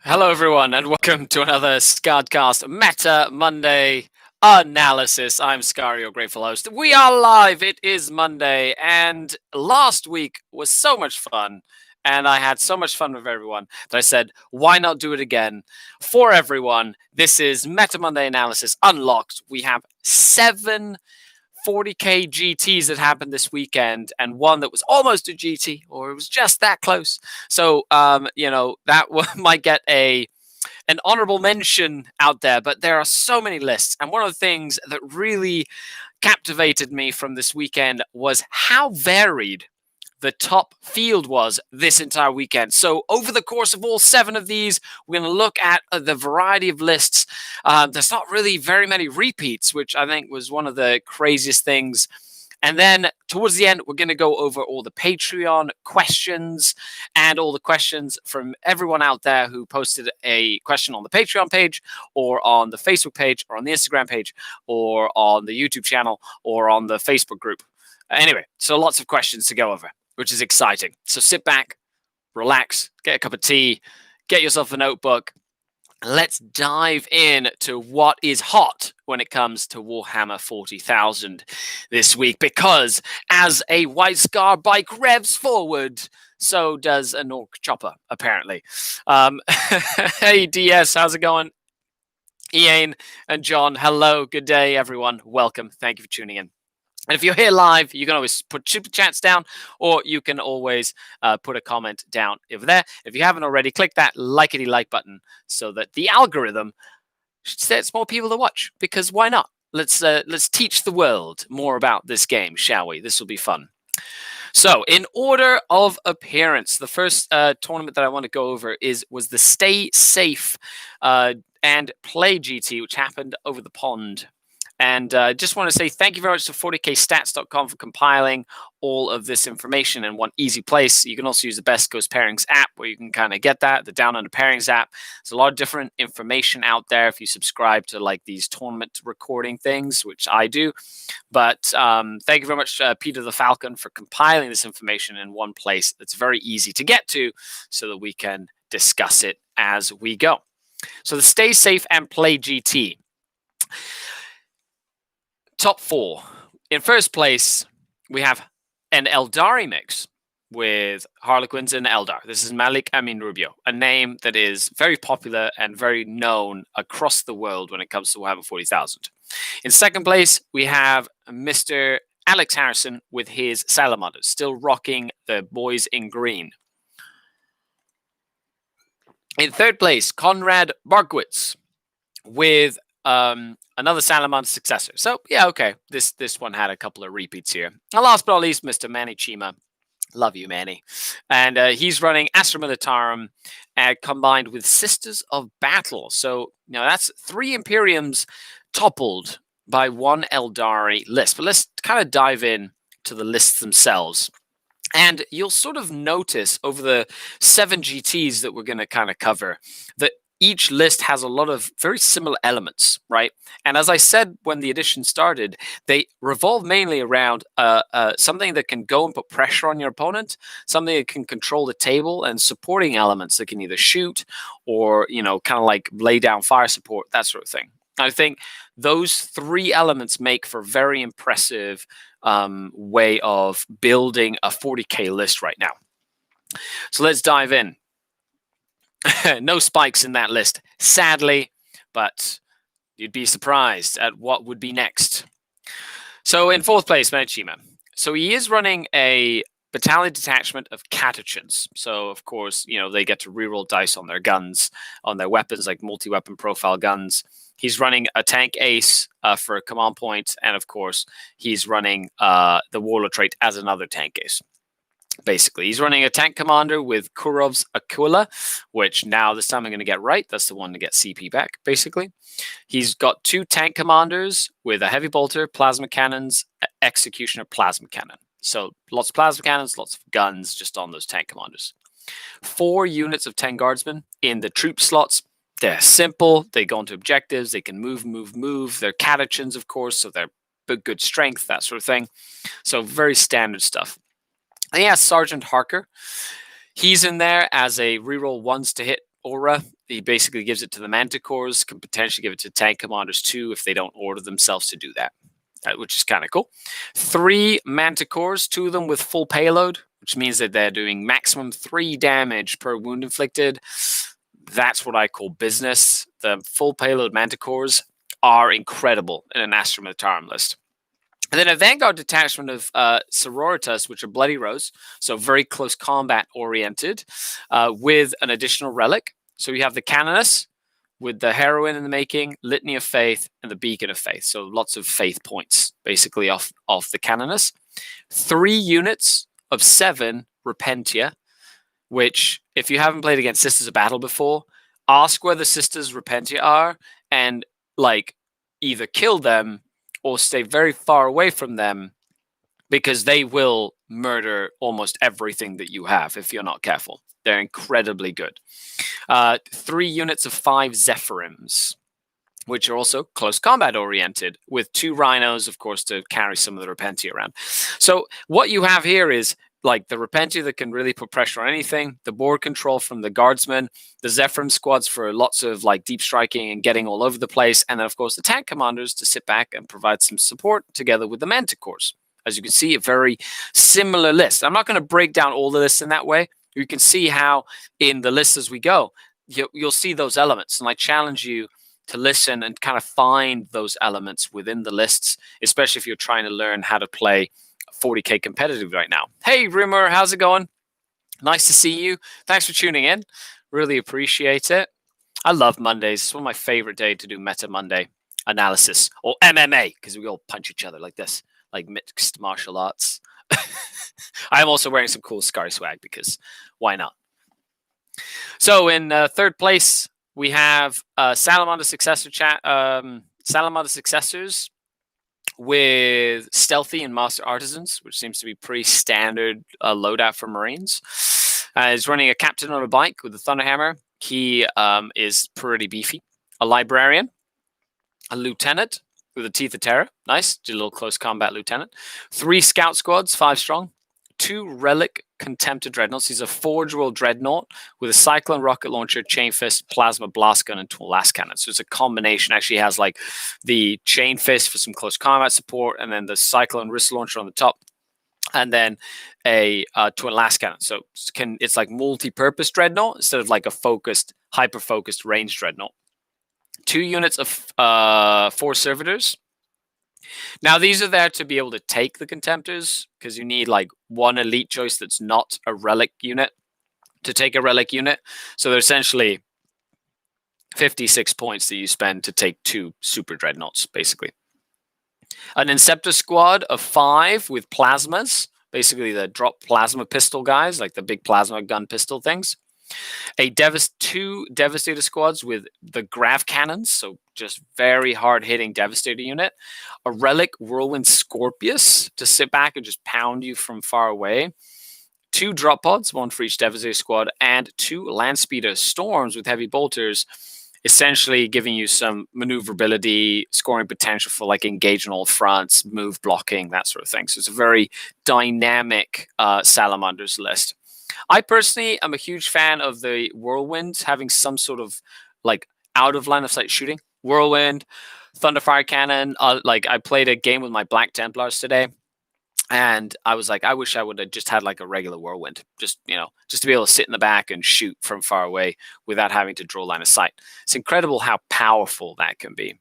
Hello, everyone, and welcome to another SkaredCast Meta Monday analysis. I'm Skari, your grateful host. We are live. It is Monday, and last week was so much fun, and I had so much fun with everyone that I said, why not do it again for everyone? This is Meta Monday analysis unlocked. We have 7 40k GTs that happened this weekend, and one that was almost a GT, or it was just that close. So, that might get an honorable mention out there, but there are so many lists. And one of the things that really captivated me from this weekend was how varied the top field was this entire weekend. So over the course of all 7 of these, we're going to look at the variety of lists. There's not really very many repeats, which I think was one of the craziest things. And then towards the end, we're going to go over all the Patreon questions and all the questions from everyone out there who posted a question on the Patreon page or on the Facebook page or on the Instagram page or on the YouTube channel or on the Facebook group. Anyway, so lots of questions to go over, which is exciting. So sit back, relax, get a cup of tea, get yourself a notebook. Let's dive in to what is hot when it comes to Warhammer 40,000 this week, because as a White Scar bike revs forward, so does a Nork chopper, apparently. Hey, DS, how's it going? Ian and John, hello, good day, everyone. Welcome. Thank you for tuning in. And if you're here live, you can always put super chats down, or you can always put a comment down over there. If you haven't already, click that likety like button so that the algorithm sets more people to watch. Because why not? Let's teach the world more about this game, shall we? This will be fun. So, in order of appearance, the first tournament that I want to go over was the Stay Safe and Play GT, which happened over the pond. And I just want to say thank you very much to 40kstats.com for compiling all of this information in one easy place. You can also use the Best Coast Pairings app where you can kind of get that, the Down Under Pairings app. There's a lot of different information out there if you subscribe to like these tournament recording things, which I do. But thank you very much, Peter the Falcon, for compiling this information in one place that's very easy to get to so that we can discuss it as we go. So the Stay Safe and Play GT. Top 4. In first place, we have an Eldari mix with Harlequins and Eldar. This is Malik Amin Rubio, a name that is very popular and very known across the world when it comes to Warhammer 40,000. In second place, we have Mr. Alex Harrison with his Salamanders, still rocking the boys in green. In third place, Conrad Barkowitz with another Salamander successor. So, yeah, okay. This one had a couple of repeats here. And last but not least, Mr. Manny Chima. Love you, Manny. And he's running Astra Militarum combined with Sisters of Battle. So, that's 3 Imperiums toppled by 1 Eldari list. But let's kind of dive in to the lists themselves. And you'll sort of notice over the 7 GTs that we're going to kind of cover that each list has a lot of very similar elements, right? And as I said when the edition started, they revolve mainly around something that can go and put pressure on your opponent, something that can control the table, and supporting elements that can either shoot or, kind of like lay down fire support, that sort of thing. I think those 3 elements make for a very impressive way of building a 40k list right now. So let's dive in. No spikes in that list, sadly, but you'd be surprised at what would be next. So in fourth place, Menachima. So he is running a battalion detachment of Catechins. So, of course, they get to reroll dice on their guns, on their weapons, like multi-weapon profile guns. He's running a tank ace for a command point, and of course, he's running the warlord trait as another tank ace. Basically, he's running a tank commander with Kurov's Aquila, which now this time I'm going to get right. That's the one to get CP back, basically. He's got 2 tank commanders with a heavy bolter, plasma cannons, executioner, plasma cannon. So lots of plasma cannons, lots of guns just on those tank commanders. 4 units of 10 guardsmen in the troop slots. They're simple. They go into objectives. They can move. They're Catechins, of course, so they're good strength, that sort of thing. So very standard stuff. And he has Sergeant Harker. He's in there as a reroll 1s to hit aura. He basically gives it to the Manticores, can potentially give it to tank commanders too if they don't order themselves to do that, which is kind of cool. 3 Manticores, 2 of them with full payload, which means that they're doing maximum 3 damage per wound inflicted. That's what I call business. The full payload Manticores are incredible in an Astra Militarum list. And then a Vanguard detachment of Sororitas, which are Bloody Rose, so very close combat oriented, with an additional relic. So you have the Canoness with the Heroine in the making, Litany of Faith, and the Beacon of Faith. So lots of faith points basically off the Canoness. 3 units of 7 Repentia, which, if you haven't played against Sisters of Battle before, ask where the Sisters Repentia are and like either kill them or stay very far away from them, because they will murder almost everything that you have if you're not careful. They're incredibly good. 3 units of 5 Zephyrims, which are also close combat oriented, with 2 Rhinos, of course, to carry some of the Repentia around. So what you have here is like the Repentia that can really put pressure on anything, the board control from the Guardsmen, the Zephyrim squads for lots of like deep striking and getting all over the place, and then of course the tank commanders to sit back and provide some support together with the Manticores. As you can see, a very similar list. I'm not going to break down all the lists in that way. You can see how in the list as we go, you'll see those elements, and I challenge you to listen and kind of find those elements within the lists, especially if you're trying to learn how to play 40k competitive right now. Hey, Rumor, how's it going? Nice to see you. Thanks for tuning in. Really appreciate it. I love Mondays. It's one of my favorite days to do Meta Monday analysis, or MMA, because we all punch each other like this, like mixed martial arts. I'm also wearing some cool Skari swag because why not? So in third place, we have Salamander Salamander Successors with Stealthy and Master Artisans, which seems to be pretty standard loadout for Marines. He's running a Captain on a bike with a Thunderhammer. He is pretty beefy. A Librarian, a Lieutenant with a Teeth of Terror. Nice. Did a little close combat Lieutenant. 3 Scout Squads, 5 strong. 2 Relic Contemptor Dreadnoughts. He's a Forge World Dreadnought with a Cyclone Rocket Launcher, Chain Fist, Plasma Blast Gun, and Twin Last Cannon. So it's a combination. Actually has like the Chain Fist for some close combat support, and then the Cyclone Wrist Launcher on the top, and then a Twin Last Cannon. So it's like multi-purpose Dreadnought instead of like a focused, hyper-focused range Dreadnought. 2 units of 4 Servitors. Now, these are there to be able to take the Contemptors, because you need like 1 elite choice that's not a relic unit to take a relic unit. So they're essentially 56 points that you spend to take 2 super dreadnoughts, basically. An Inceptor squad of 5 with plasmas, basically the drop plasma pistol guys, like the big plasma gun pistol things. 2 Devastator squads with the Grav Cannons, so just very hard-hitting Devastator unit. A Relic Whirlwind Scorpius to sit back and just pound you from far away. 2 Drop Pods, 1 for each Devastator squad, and 2 Landspeeder Storms with heavy bolters, essentially giving you some maneuverability, scoring potential for like engage on all fronts, move blocking, that sort of thing. So it's a very dynamic Salamanders list. I personally am a huge fan of the Whirlwind having some sort of like out of line of sight shooting. Whirlwind, Thunderfire Cannon. Like I played a game with my Black Templars today, and I was like, I wish I would have just had like a regular Whirlwind, just to be able to sit in the back and shoot from far away without having to draw line of sight. It's incredible how powerful that can be.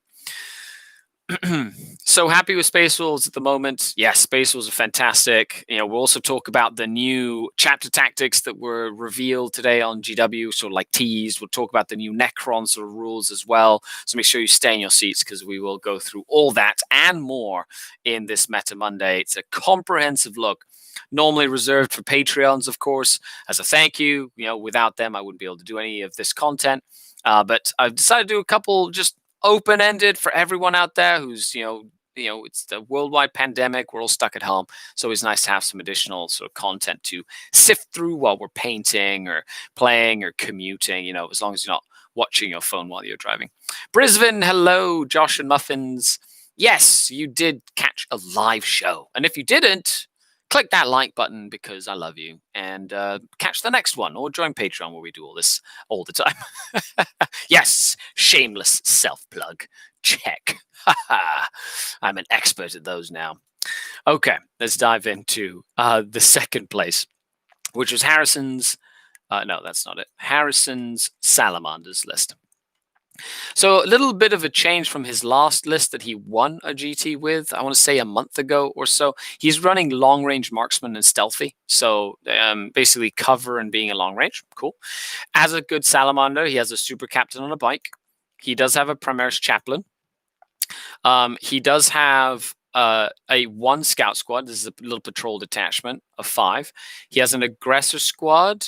So happy with Space Wolves at the moment. Yes, Space Wolves are fantastic. We'll also talk about the new chapter tactics that were revealed today on GW, sort of like teased. We'll talk about the new Necron sort of rules as well. So make sure you stay in your seats, because we will go through all that and more in this Meta Monday. It's a comprehensive look, normally reserved for Patreons, of course, as a thank you. Without them, I wouldn't be able to do any of this content. But I've decided to do a couple just open-ended for everyone out there who's it's the worldwide pandemic, we're all stuck at home, so it's nice to have some additional sort of content to sift through while we're painting or playing or commuting, as long as you're not watching your phone while you're driving. Brisbane, hello. Josh and Muffins, yes, you did catch a live show, and if you didn't, click that like button because I love you, and catch the next one, or join Patreon where we do all this all the time. Yes, shameless self-plug. Check. I'm an expert at those now. Okay, let's dive into the second place, which was Harrison's. No, that's not it. Harrison's Salamanders list. So a little bit of a change from his last list that he won a GT with, I want to say a month ago or so. He's running long range marksman and stealthy. So basically cover and being a long range. Cool. As a good salamander, he has a super captain on a bike. He does have a Primaris chaplain. He does have a 1 scout squad. This is a little patrol detachment of 5. He has an aggressor squad.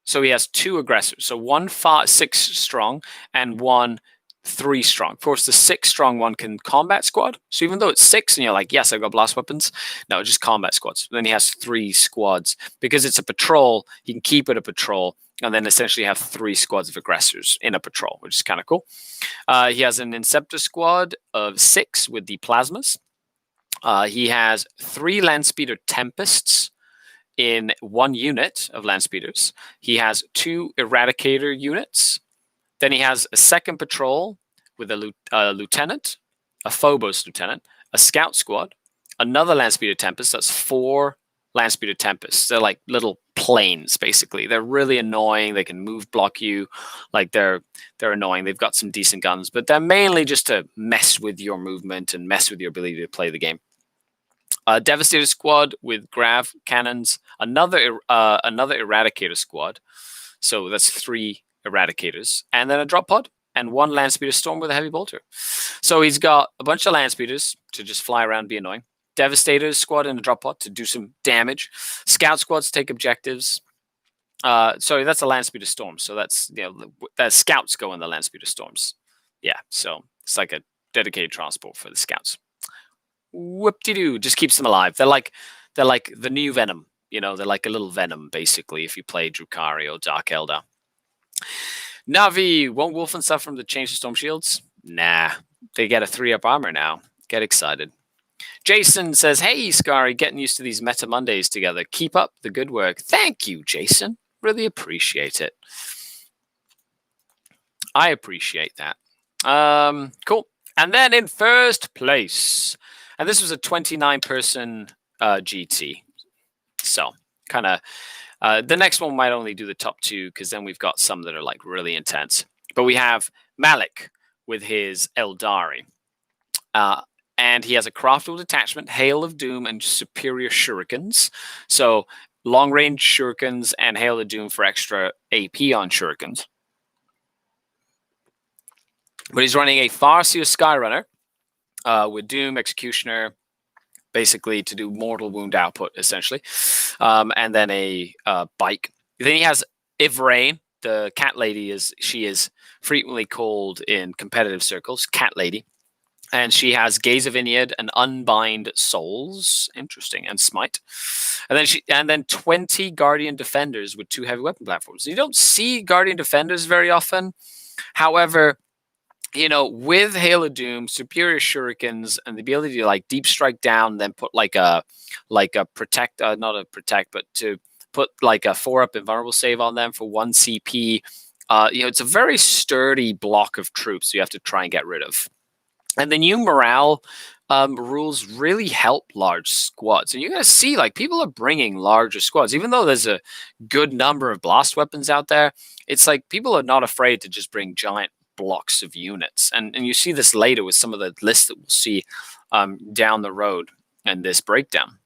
So he has 2 aggressors. So 1 6 strong and 1 3 strong. Of course, the 6 strong one can combat squad. So even though it's 6 and you're like, yes, I've got blast weapons. No, just combat squads. Then he has 3 squads. Because it's a patrol, he can keep it a patrol and then essentially have 3 squads of aggressors in a patrol, which is kind of cool. He has an Inceptor squad of 6 with the plasmas. He has 3 Landspeeder Tempests in 1 unit of Landspeeders. He has 2 Eradicator units. Then he has a 2nd patrol with a lieutenant, a Phobos lieutenant, a scout squad, another Landspeeder Tempest. That's 4 Landspeeder Tempests. They're like little planes, basically. They're really annoying. They can move block you. Like they're annoying. They've got some decent guns, but they're mainly just to mess with your movement and mess with your ability to play the game. Devastator squad with grav cannons, another Eradicator squad. So that's 3 Eradicators, and then a drop pod and 1 Landspeeder Storm with a heavy bolter. So he's got a bunch of Landspeeders to just fly around and be annoying. Devastator squad and a drop pod to do some damage. Scout squads to take objectives. Sorry, that's a Landspeeder Storm. So that's, the scouts go in the Landspeeder Storms. Yeah, so it's like a dedicated transport for the scouts. Whoop-de-doo, just keeps them alive. They're like the new Venom. They're like a little Venom, basically, if you play Drukhari or Dark Eldar. Navi, won't Wolf and stuff from the change to Storm Shields? Nah, they get a 3-up armor now. Get excited. Jason says, hey, Skari, getting used to these Meta Mondays together. Keep up the good work. Thank you, Jason. Really appreciate it. I appreciate that. Cool. And then in first place, and this was a 29-person GT. So kind of the next one might only do the top 2 because then we've got some that are like really intense. But we have Malik with his Eldari. And he has a craftable detachment, Hail of Doom, and superior shurikens. So long-range shurikens and Hail of Doom for extra AP on shurikens. But he's running a Farseer Skyrunner with Doom, Executioner, basically to do mortal wound output, essentially. And then a bike. Then he has Ivrain, the cat lady. She is frequently called in competitive circles, Cat Lady. And she has Gaze of Inyad and Unbind Souls. Interesting. And Smite. And then 20 Guardian Defenders with 2 heavy weapon platforms. You don't see Guardian Defenders very often. However, with Hail of Doom, superior shurikens, and the ability to like deep strike down, then put like a protect, not a protect, but to put like a 4-up invulnerable save on them for 1 CP. It's a very sturdy block of troops you have to try and get rid of. And the new morale rules really help large squads. And you're going to see like people are bringing larger squads. Even though there's a good number of blast weapons out there, it's like people are not afraid to just bring giant blocks of units. And you see this later with some of the lists that we'll see down the road in this breakdown.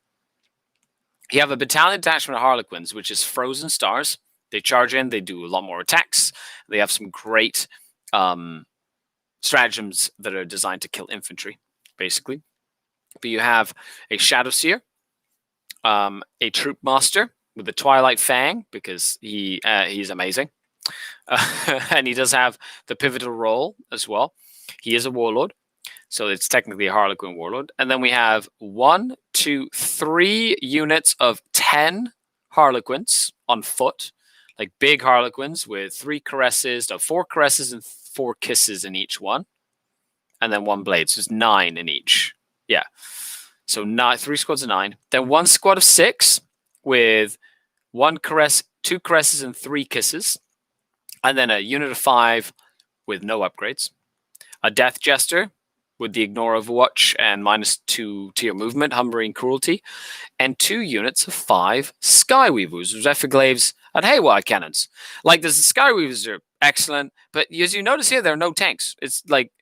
You have a battalion detachment of Harlequins, which is Frozen Stars. They charge in, they do a lot more attacks. They have some great stratagems that are designed to kill infantry, basically. But you have a Shadow Seer, a Troop Master with the Twilight Fang, because he's amazing. And he does have the pivotal role as well. He is a warlord, so it's technically a Harlequin warlord. And then we have 1, 2, 3 units of 10 Harlequins on foot, like big Harlequins with 4 caresses and 4 kisses in each one, and then 1 blade. So it's 9 in each. Yeah. So 3 squads of 9. Then 1 squad of 6 with 1 caress, 2 caresses, and 3 kisses. And then a unit of 5 with no upgrades. A Death Jester with the Ignore Overwatch and -2 to your movement, Humbering Cruelty. And 2 units of 5 Skyweavers, Zephyrglaves, and Haywire Cannons. Like, the Skyweavers are excellent, but as you notice here, there are no tanks. It's like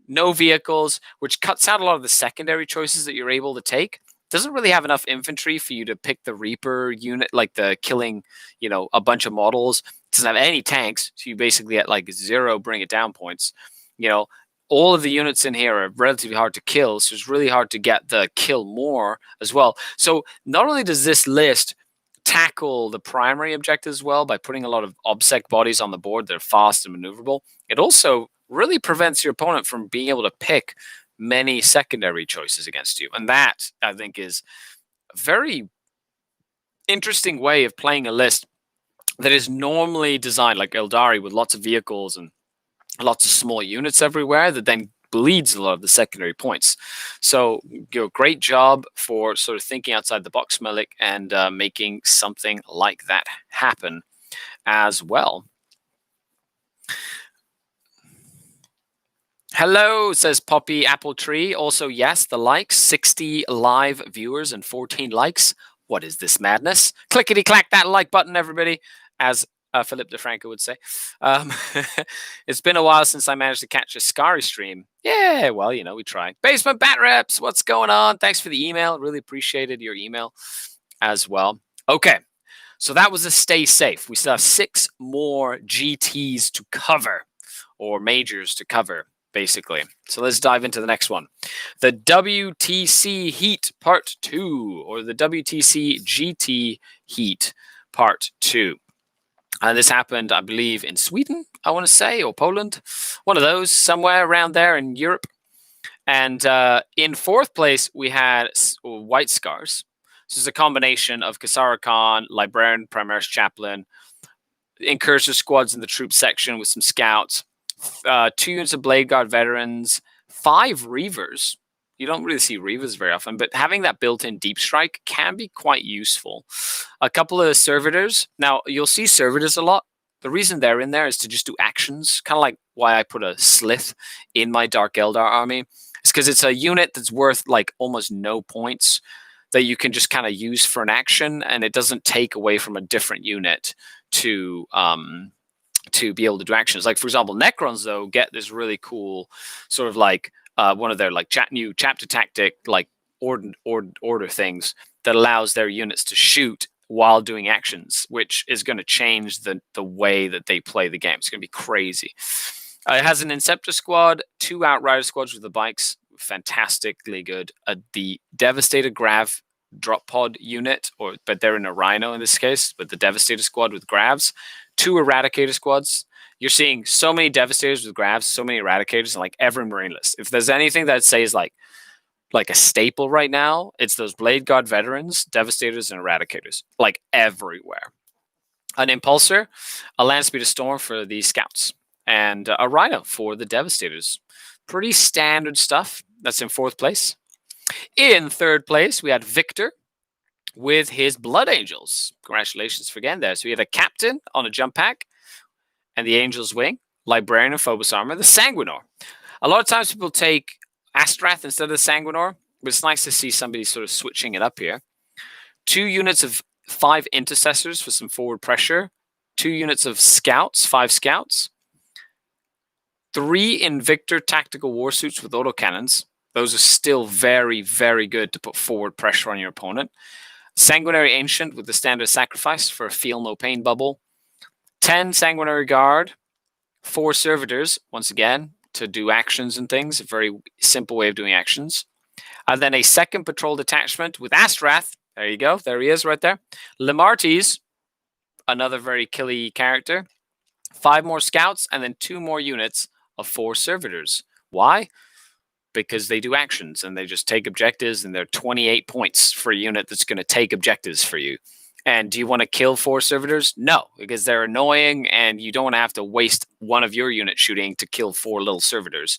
no vehicles, which cuts out a lot of the secondary choices that you're able to take. Doesn't really have enough infantry for you to pick the Reaper unit, like the killing, a bunch of models. Doesn't have any tanks, so you basically get like 0 bring it down points. All of the units in here are relatively hard to kill, so it's really hard to get the kill more as well. So not only does this list tackle the primary objectives well by putting a lot of obsec bodies on the board that are fast and maneuverable, it also really prevents your opponent from being able to pick many secondary choices against you. And that, I think, is a very interesting way of playing a list that is normally designed like Eldari, with lots of vehicles and lots of small units everywhere, that then bleeds a lot of the secondary points. So, great job for sort of thinking outside the box, Melik, and making something like that happen as well. Hello, says Poppy Apple Tree. Also, yes, the likes, 60 live viewers and 14 likes. What is this madness? Clickety clack that like button, everybody, as Philip DeFranco would say. It's been a while since I managed to catch a Skari stream. Yeah, well, we tried. Basement Bat Reps, what's going on? Thanks for the email. Really appreciated your email as well. Okay, so that was a stay safe. We still have 6 more GTs to cover, or majors to cover, basically. So let's dive into the next one. The WTC Heat Part 2, or the WTC GT Heat Part 2. And this happened, I believe, in Sweden, I want to say, or Poland. One of those, somewhere around there in Europe. And in 4th place, we had White Scars. This is a combination of Kasara Khan, Librarian, Primaris Chaplain, Incursion squads in the troop section with some scouts, 2 units of Blade Guard veterans, 5 Reavers. You don't really see Reavers very often, but having that built-in deep strike can be quite useful. A couple of servitors. Now, you'll see servitors a lot. The reason they're in there is to just do actions, kind of like why I put a Slith in my Dark Eldar army. It's because it's a unit that's worth like almost no points that you can just kind of use for an action, and it doesn't take away from a different unit to be able to do actions. Like, for example, Necrons, though, get this really cool sort of like one of their like new chapter tactic, like order things that allows their units to shoot while doing actions, which is going to change the way that they play the game. It's going to be crazy. It has an Inceptor squad, 2 Outrider squads with the bikes, fantastically good. The Devastator Grav drop pod unit, but they're in a Rhino in this case, but the Devastator squad with Gravs, 2 Eradicator squads. You're seeing so many Devastators with Gravs, so many Eradicators, and like every Marine list. If there's anything that I'd say is like a staple right now, it's those Blade Guard veterans, Devastators, and Eradicators, like everywhere. An Impulsor, a Landspeeder Storm for the Scouts, and a Rhino for the Devastators. Pretty standard stuff. That's in 4th place. In 3rd place, we had Victor with his Blood Angels. Congratulations for getting there. So we have a Captain on a jump pack, and the Angel's Wing, Librarian and Phobos Armor, the Sanguinor. A lot of times people take Astrath instead of the Sanguinor, but it's nice to see somebody sort of switching it up here. 2 units of 5 Intercessors for some forward pressure. 2 units of Scouts, 5 Scouts. 3 Invictor Tactical Warsuits with autocannons. Those are still very, very good to put forward pressure on your opponent. Sanguinary Ancient with the Standard Sacrifice for a Feel No Pain bubble. 10 Sanguinary Guard. 4 Servitors, once again, to do actions and things. A very simple way of doing actions. And then a 2nd Patrol Detachment with Astrath. There you go. There he is right there. Lemartes, another very killy character. 5 more Scouts, and then 2 more units of 4 Servitors. Why? Because they do actions and they just take objectives, and they're 28 points for a unit that's going to take objectives for you. And do you want to kill 4 servitors? No, because they're annoying and you don't have to waste one of your units shooting to kill 4 little servitors.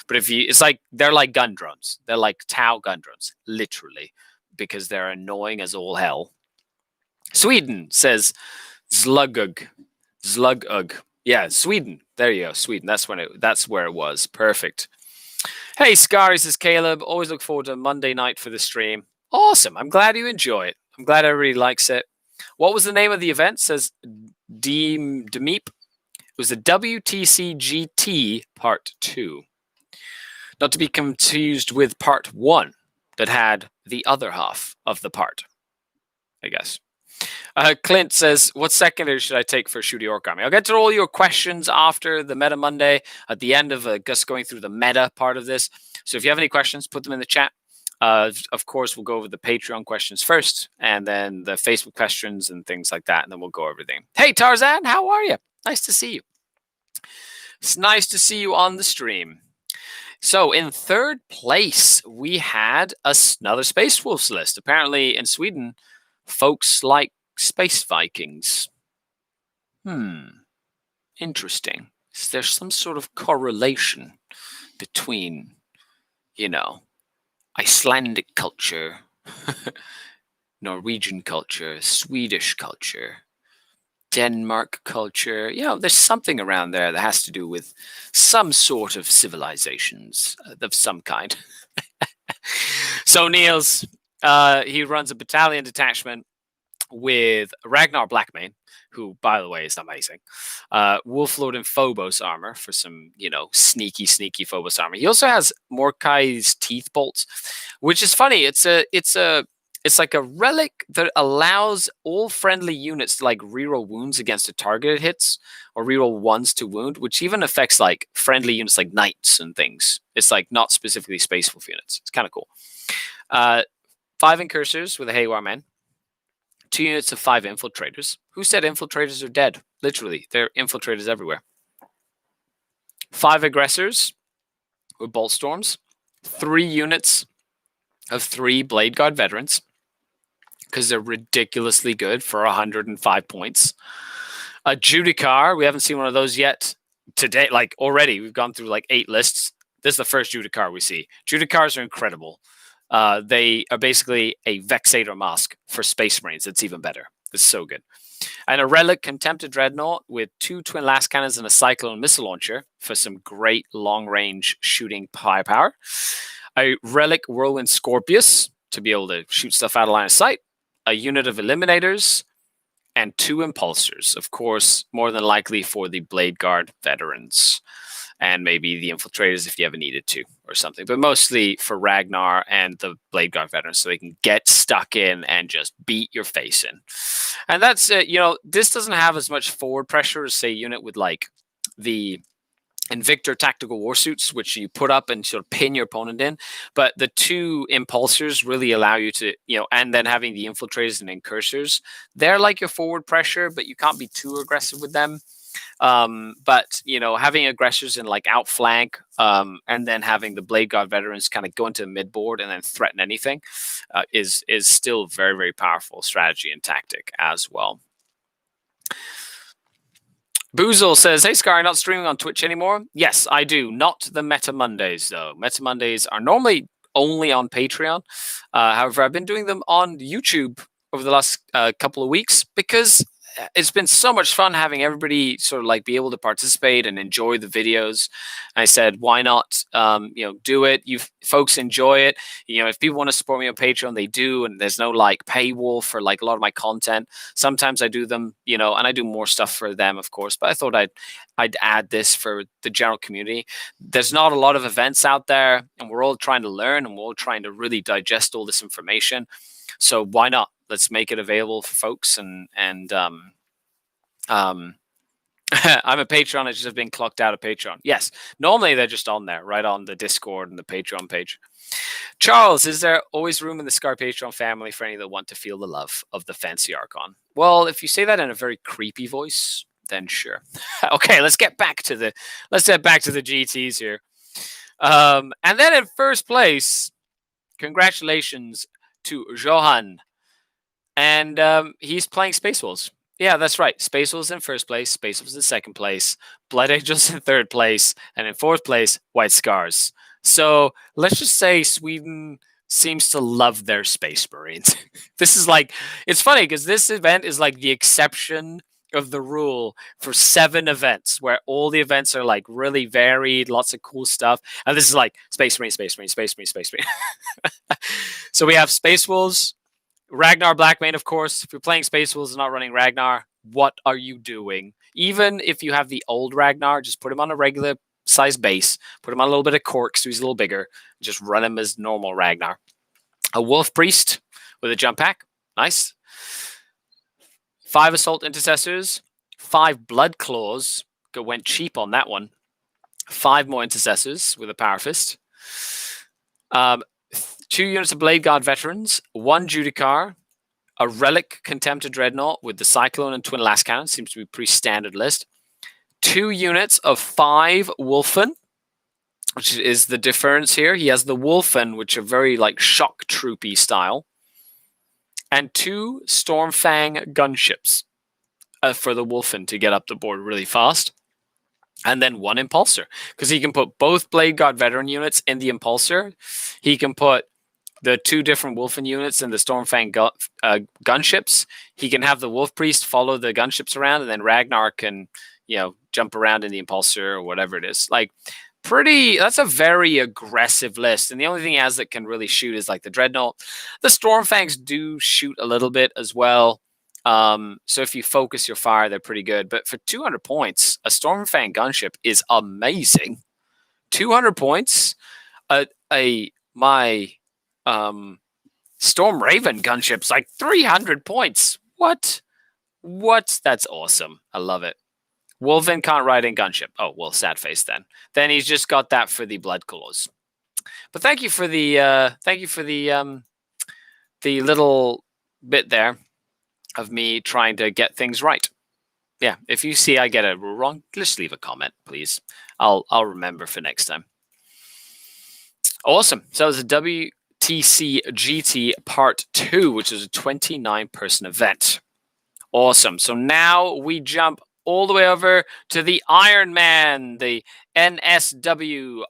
But if you, it's like, they're like gun drones. They're like Tau gun drones, literally, because they're annoying as all hell. Sweden says Zlugug. Zlugug. Yeah, Sweden. There you go, Sweden. That's where it was. Perfect. Hey, Skari, says Caleb. Always look forward to Monday night for the stream. Awesome. I'm glad you enjoy it. I'm glad everybody likes it. What was the name of the event? Says Demeep. It was the WTC GT Part 2. Not to be confused with Part 1 that had the other half of the part, I guess. Clint says, what secondary should I take for Shooty Orc Army? I'll get to all your questions after the Meta Monday at the end of just going through the meta part of this. So if you have any questions, put them in the chat. Of course, we'll go over the Patreon questions first, and then the Facebook questions and things like that, and then we'll go over everything. Hey, Tarzan, how are you? Nice to see you. It's nice to see you on the stream. So in third place, we had another Space Wolves list. Apparently in Sweden, folks like Space Vikings. Interesting. Is there some sort of correlation between, Icelandic culture, Norwegian culture, Swedish culture, Denmark culture? There's something around there that has to do with some sort of civilizations of some kind. So Niels, he runs a battalion detachment with Ragnar Blackmane, who, by the way, is amazing. Wolflord and Phobos armor for some, sneaky Phobos armor. He also has Morkai's teeth bolts, which is funny. It's like a relic that allows all friendly units to like reroll wounds against a target it hits, or reroll ones to wound, which even affects like friendly units like knights and things. It's like not specifically Space Wolf units. It's kind of cool. 5 incursors with a Haywire Man. 2 units of 5 infiltrators. Who said infiltrators are dead? Literally, they're infiltrators everywhere. 5 aggressors with bolt storms. 3 units of 3 Blade Guard veterans, because they're ridiculously good for 105 points. A Judicar. We haven't seen one of those yet today. Like already, we've gone through like 8 lists. This is the first Judicar we see. Judicars are incredible. They are basically a Vexator mask for Space Marines. It's even better. It's so good. And a Relic Contempted Dreadnought with 2 Twin Last Cannons and a Cyclone Missile Launcher for some great long-range shooting firepower. A Relic Whirlwind Scorpius to be able to shoot stuff out of line of sight. A unit of Eliminators. And 2 Impulsors, of course, more than likely for the Blade Guard veterans. And maybe the Infiltrators if you ever needed to or something. But mostly for Ragnar and the Blade Guard veterans so they can get stuck in and just beat your face in. And that's, this doesn't have as much forward pressure as, say, a unit with like the Invictor tactical warsuits, which you put up and sort of pin your opponent in. But the 2 Impulsors really allow you to, and then having the Infiltrators and Incursors, they're like your forward pressure, but you can't be too aggressive with them. But having aggressors in like outflank, and then having the Blade Guard veterans kind of go into the midboard and then threaten anything, is still very, very powerful strategy and tactic as well. Boozle says, hey, Skari, not streaming on Twitch anymore? Yes, I do. Not the Meta Mondays, though. Meta Mondays are normally only on Patreon. However, I've been doing them on YouTube over the last couple of weeks because it's been so much fun having everybody sort of like be able to participate and enjoy the videos. I said, why not, do it? You folks enjoy it. If people want to support me on Patreon, they do. And there's no like paywall for like a lot of my content. Sometimes I do them, and I do more stuff for them, of course, but I thought I'd add this for the general community. There's not a lot of events out there and we're all trying to learn and we're all trying to really digest all this information. So why not? Let's make it available for folks. And I'm a Patreon. I just have been clocked out of Patreon. Yes, normally they're just on there, right on the Discord and the Patreon page. Charles, is there always room in the Scar Patreon family for any that want to feel the love of the fancy Archon? Well, if you say that in a very creepy voice, then sure. Okay, let's get back to the GTs here. And then in first place, congratulations to Johan And he's playing Space Wolves. Yeah, that's right. Space Wolves in first place, Space Wolves in second place, Blood Angels in third place, and in fourth place, White Scars. So let's just say Sweden seems to love their Space Marines. This is like, it's funny because this event is like the exception of the rule for 7 events where all the events are like really varied, lots of cool stuff. And this is like Space Marine, Space Marine, Space Marine, Space Marine. So we have Space Wolves, Ragnar Blackmane, of course. If you're playing Space Wolves and not running Ragnar, what are you doing? Even if you have the old Ragnar, just put him on a regular size base, put him on a little bit of cork so he's a little bigger, just run him as normal Ragnar. A Wolf Priest with a jump pack. Nice. 5 Assault Intercessors, 5 Blood Claws. Went cheap on that one. 5 more Intercessors with a Power Fist. 2 units of Blade Guard Veterans, 1 Judicar, a Relic Contemptor Dreadnought with the Cyclone and Twin Last Cannon. Seems to be a pretty standard list. 2 units of 5 Wolfen, which is the difference here. He has the Wolfen, which are very like shock troopy style. And 2 Stormfang gunships for the Wolfen to get up the board really fast. And then 1 Impulsor, because he can put both Blade Guard Veteran units in the Impulsor. He can put the 2 different Wolfen units and the Stormfang gunships. He can have the Wolf Priest follow the gunships around, and then Ragnar can, jump around in the Impulsor or whatever it is. Like, that's a very aggressive list. And the only thing he has that can really shoot is like the Dreadnought. The Stormfangs do shoot a little bit as well. So if you focus your fire, they're pretty good. But for 200 points, a Stormfang gunship is amazing. 200 points. My Storm Raven gunship's like 300 points. What? That's awesome. I love it. Wolven can't ride in gunship. Oh, well, sad face then. Then he's just got that for the Blood Claws. But thank you for the little bit there of me trying to get things right. Yeah, if you see I get it wrong, just leave a comment, please. I'll remember for next time. Awesome. So it was a WTC GT Part 2, which is a 29-person event. Awesome. So now we jump all the way over to the Iron Man, the NSW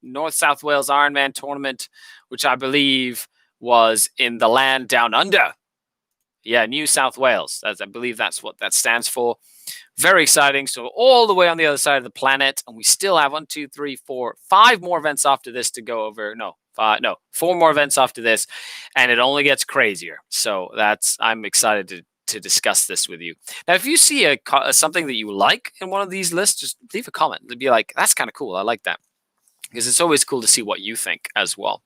North South Wales Iron Man tournament, which I believe was in the land down under. Yeah, New South Wales. I believe that's what that stands for. Very exciting. So all the way on the other side of the planet, and we still have 1, 2, 3, 4, 5 more events after this to go over. No, 4 more events after this, and it only gets crazier. So I'm excited to discuss this with you. Now, if you see something that you like in one of these lists, just leave a comment. It'd be like, that's kind of cool. I like that, because it's always cool to see what you think as well.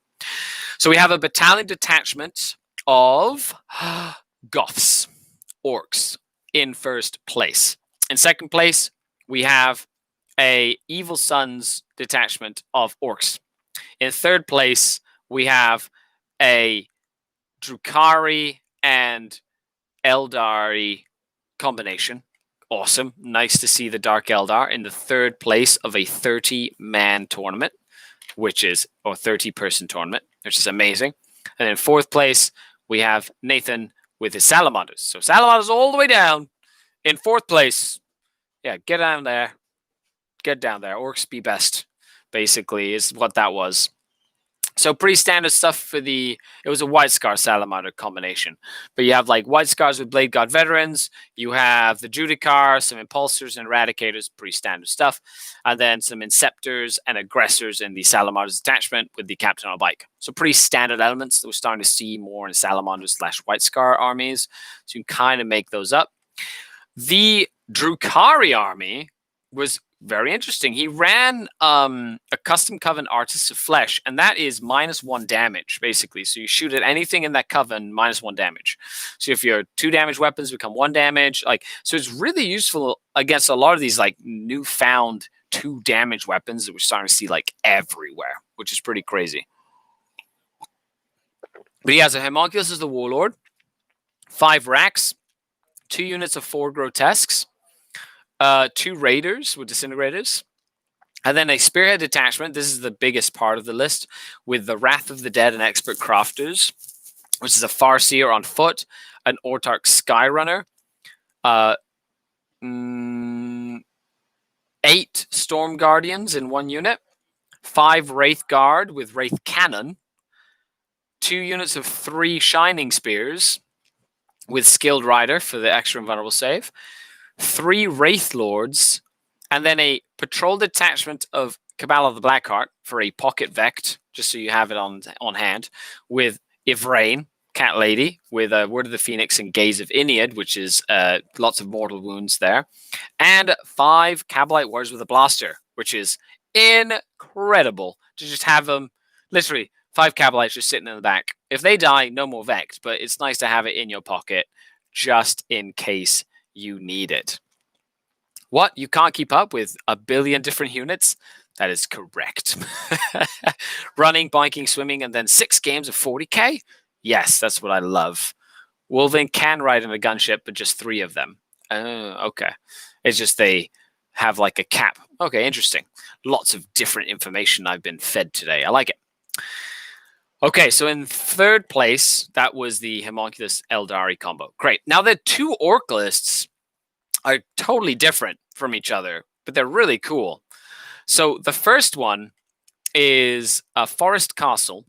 So we have a battalion detachment of Goths, Orcs, in first place. In second place, we have a Evil Sons detachment of Orcs. In third place, we have a Drukhari and Eldari combination. Awesome. Nice to see the Dark Eldar in the third place of a 30-man tournament, or 30-person tournament, which is amazing. And in fourth place, we have Nathan with his Salamanders. So Salamanders all the way down in fourth place. Yeah, get down there. Get down there. Orcs be best, basically, is what that was. So pretty standard stuff for it was a White Scar Salamander combination. But you have like White Scars with Blade God Veterans. You have the Judicar, some Impulsors and Eradicators, pretty standard stuff. And then some Inceptors and Aggressors in the Salamanders detachment with the Captain on a Bike. So pretty standard elements that we're starting to see more in Salamanders / White Scar armies. So you can kind of make those up. The Drukhari army was very interesting. He ran a custom coven Artists of Flesh, and that is -1 damage, basically. So you shoot at anything in that coven, -1 damage. So if your 2 damage weapons become 1 damage, so it's really useful against a lot of these like newfound 2 damage weapons that we're starting to see like everywhere, which is pretty crazy. But he has a Homunculus as the Warlord, 5 Racks, 2 units of 4 Grotesques, 2 Raiders with Disintegrators, and then a Spearhead detachment. This is the biggest part of the list, with the Wrath of the Dead and Expert Crafters. which is a Farseer on foot, an Autarch Skyrunner, 8 Storm Guardians in 1 unit, 5 Wraith Guard with Wraith Cannon, 2 units of 3 Shining Spears with Skilled Rider for the extra invulnerable save, 3 Wraith Lords, and then a patrol detachment of Cabal of the Blackheart for a pocket Vect, just so you have it on hand, with Ivrain, Cat Lady, with Word of the Phoenix and Gaze of Inead, which is lots of mortal wounds there, and 5 Cabalite Warriors with a Blaster, which is incredible to just have them, literally, 5 Cabalites just sitting in the back. If they die, no more Vect, but it's nice to have it in your pocket just in case you need it. What? You can't keep up with a billion different units? That is correct. Running, biking, swimming, and then 6 games of 40k? Yes, that's what I love. Wolverine can ride in a gunship, but just 3 of them. Okay. It's just they have like a cap. Okay, interesting. Lots of different information I've been fed today. I like it. Okay, so in 3rd place, that was the Homunculus Eldari combo. Great. Now the 2 orc lists are totally different from each other, but they're really cool. So the first one is a Forest Castle,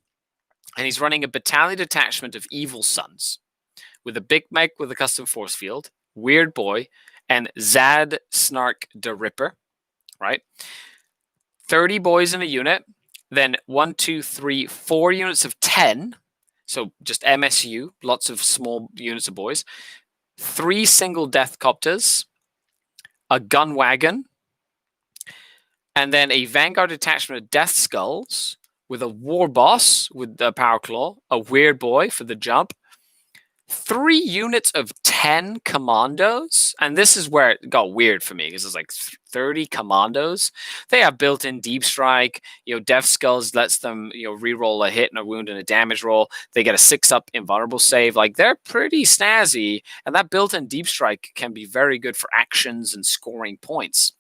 and he's running a battalion detachment of Evil Sons with a Big Mech with a custom force field, Weird Boy, and Zad Snark the Ripper, right? 30 boys in a unit, then 1, 2, 3, 4 units of 10, so just MSU, lots of small units of boys, 3 single Death Copters, a gun wagon, and then a Vanguard detachment of Death Skulls with a War Boss with the Power Claw, a Weird Boy for the jump, 3 units of 10 commandos, and this is where it got weird for me because it's like 30 commandos. They have built-in deep strike. Death Skulls lets them reroll a hit and a wound and a damage roll. They get a 6-up invulnerable save. Like, they're pretty snazzy, and that built-in deep strike can be very good for actions and scoring points.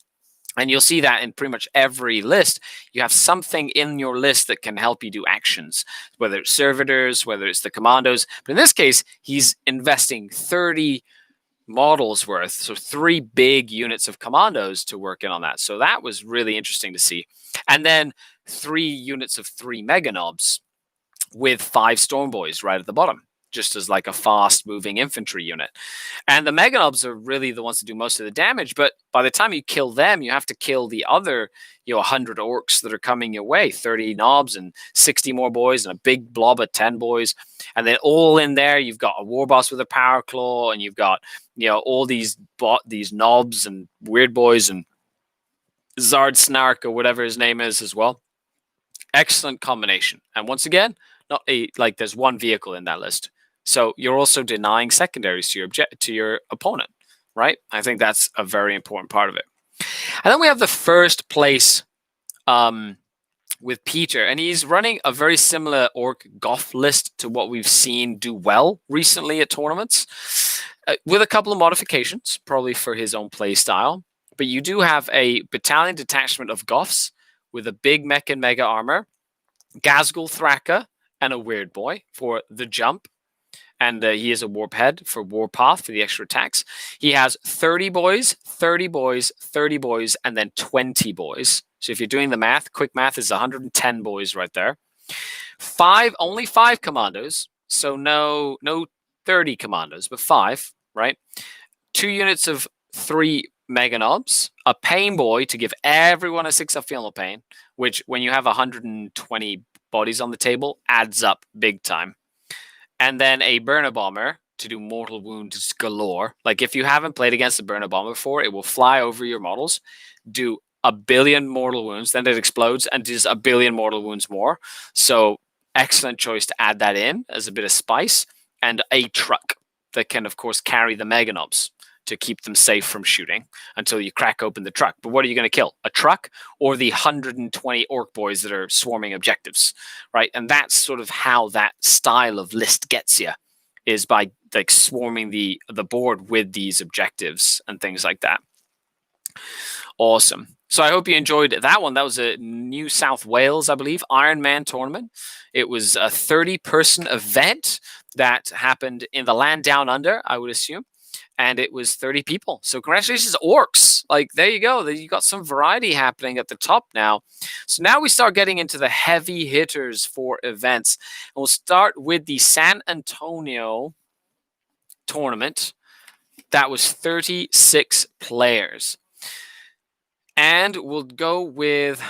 And you'll see that in pretty much every list. You have something in your list that can help you do actions, whether it's servitors, whether it's the commandos. But in this case, he's investing 30 models worth, so 3 big units of commandos to work in on that. So that was really interesting to see. And then 3 units of 3 Mega Knobs with 5 Storm Boys right at the bottom, just as like a fast-moving infantry unit. And the Mega Knobs are really the ones that do most of the damage, but by the time you kill them, you have to kill the other 100 orcs that are coming your way, 30 knobs and 60 more boys and a big blob of 10 boys. And then all in there, you've got a War Boss with a Power Claw, and you've got all these knobs and weird boys and Zard Snark or whatever his name is as well. Excellent combination. And once again, not there's 1 vehicle in that list. So you're also denying secondaries to your opponent, right? I think that's a very important part of it. And then we have the 1st place with Peter, and he's running a very similar Orc Goth list to what we've seen do well recently at tournaments, with a couple of modifications, probably for his own play style. But you do have a battalion detachment of Goths with a big mech and mega armor, Gazgul Thraka, and a Weird Boy for the jump. And he has a Warp Head for Warpath for the extra attacks. He has 30 boys, 30 boys, 30 boys, and then 20 boys. So if you're doing the math, quick math is 110 boys right there. Only 5 commandos. So no 30 commandos, but 5, right? 2 units of 3 Mega Knobs, a Pain Boy to give everyone a 6-up Feel No Pain, which when you have 120 bodies on the table adds up big time. And then a Burner Bomber to do mortal wounds galore. Like, if you haven't played against the Burner Bomber before, it will fly over your models, do a billion mortal wounds, then it explodes and does a billion mortal wounds more. So excellent choice to add that in as a bit of spice. And a truck that can, of course, carry the Mega Knobs to keep them safe from shooting until you crack open the truck. But what are you going to kill? A truck or the 120 orc boys that are swarming objectives, right? And that's sort of how that style of list gets you, is by like swarming the board with these objectives and things like that. Awesome. So I hope you enjoyed that one. That was a New South Wales, I believe, Iron Man tournament. It was a 30-person event. that happened in the land down under, I would assume. And it was 30 people. So congratulations, orcs. Like, there you go. You got some variety happening at the top now. So now we start getting into the heavy hitters for events. And we'll start with the San Antonio tournament. That was 36 players. And we'll go with...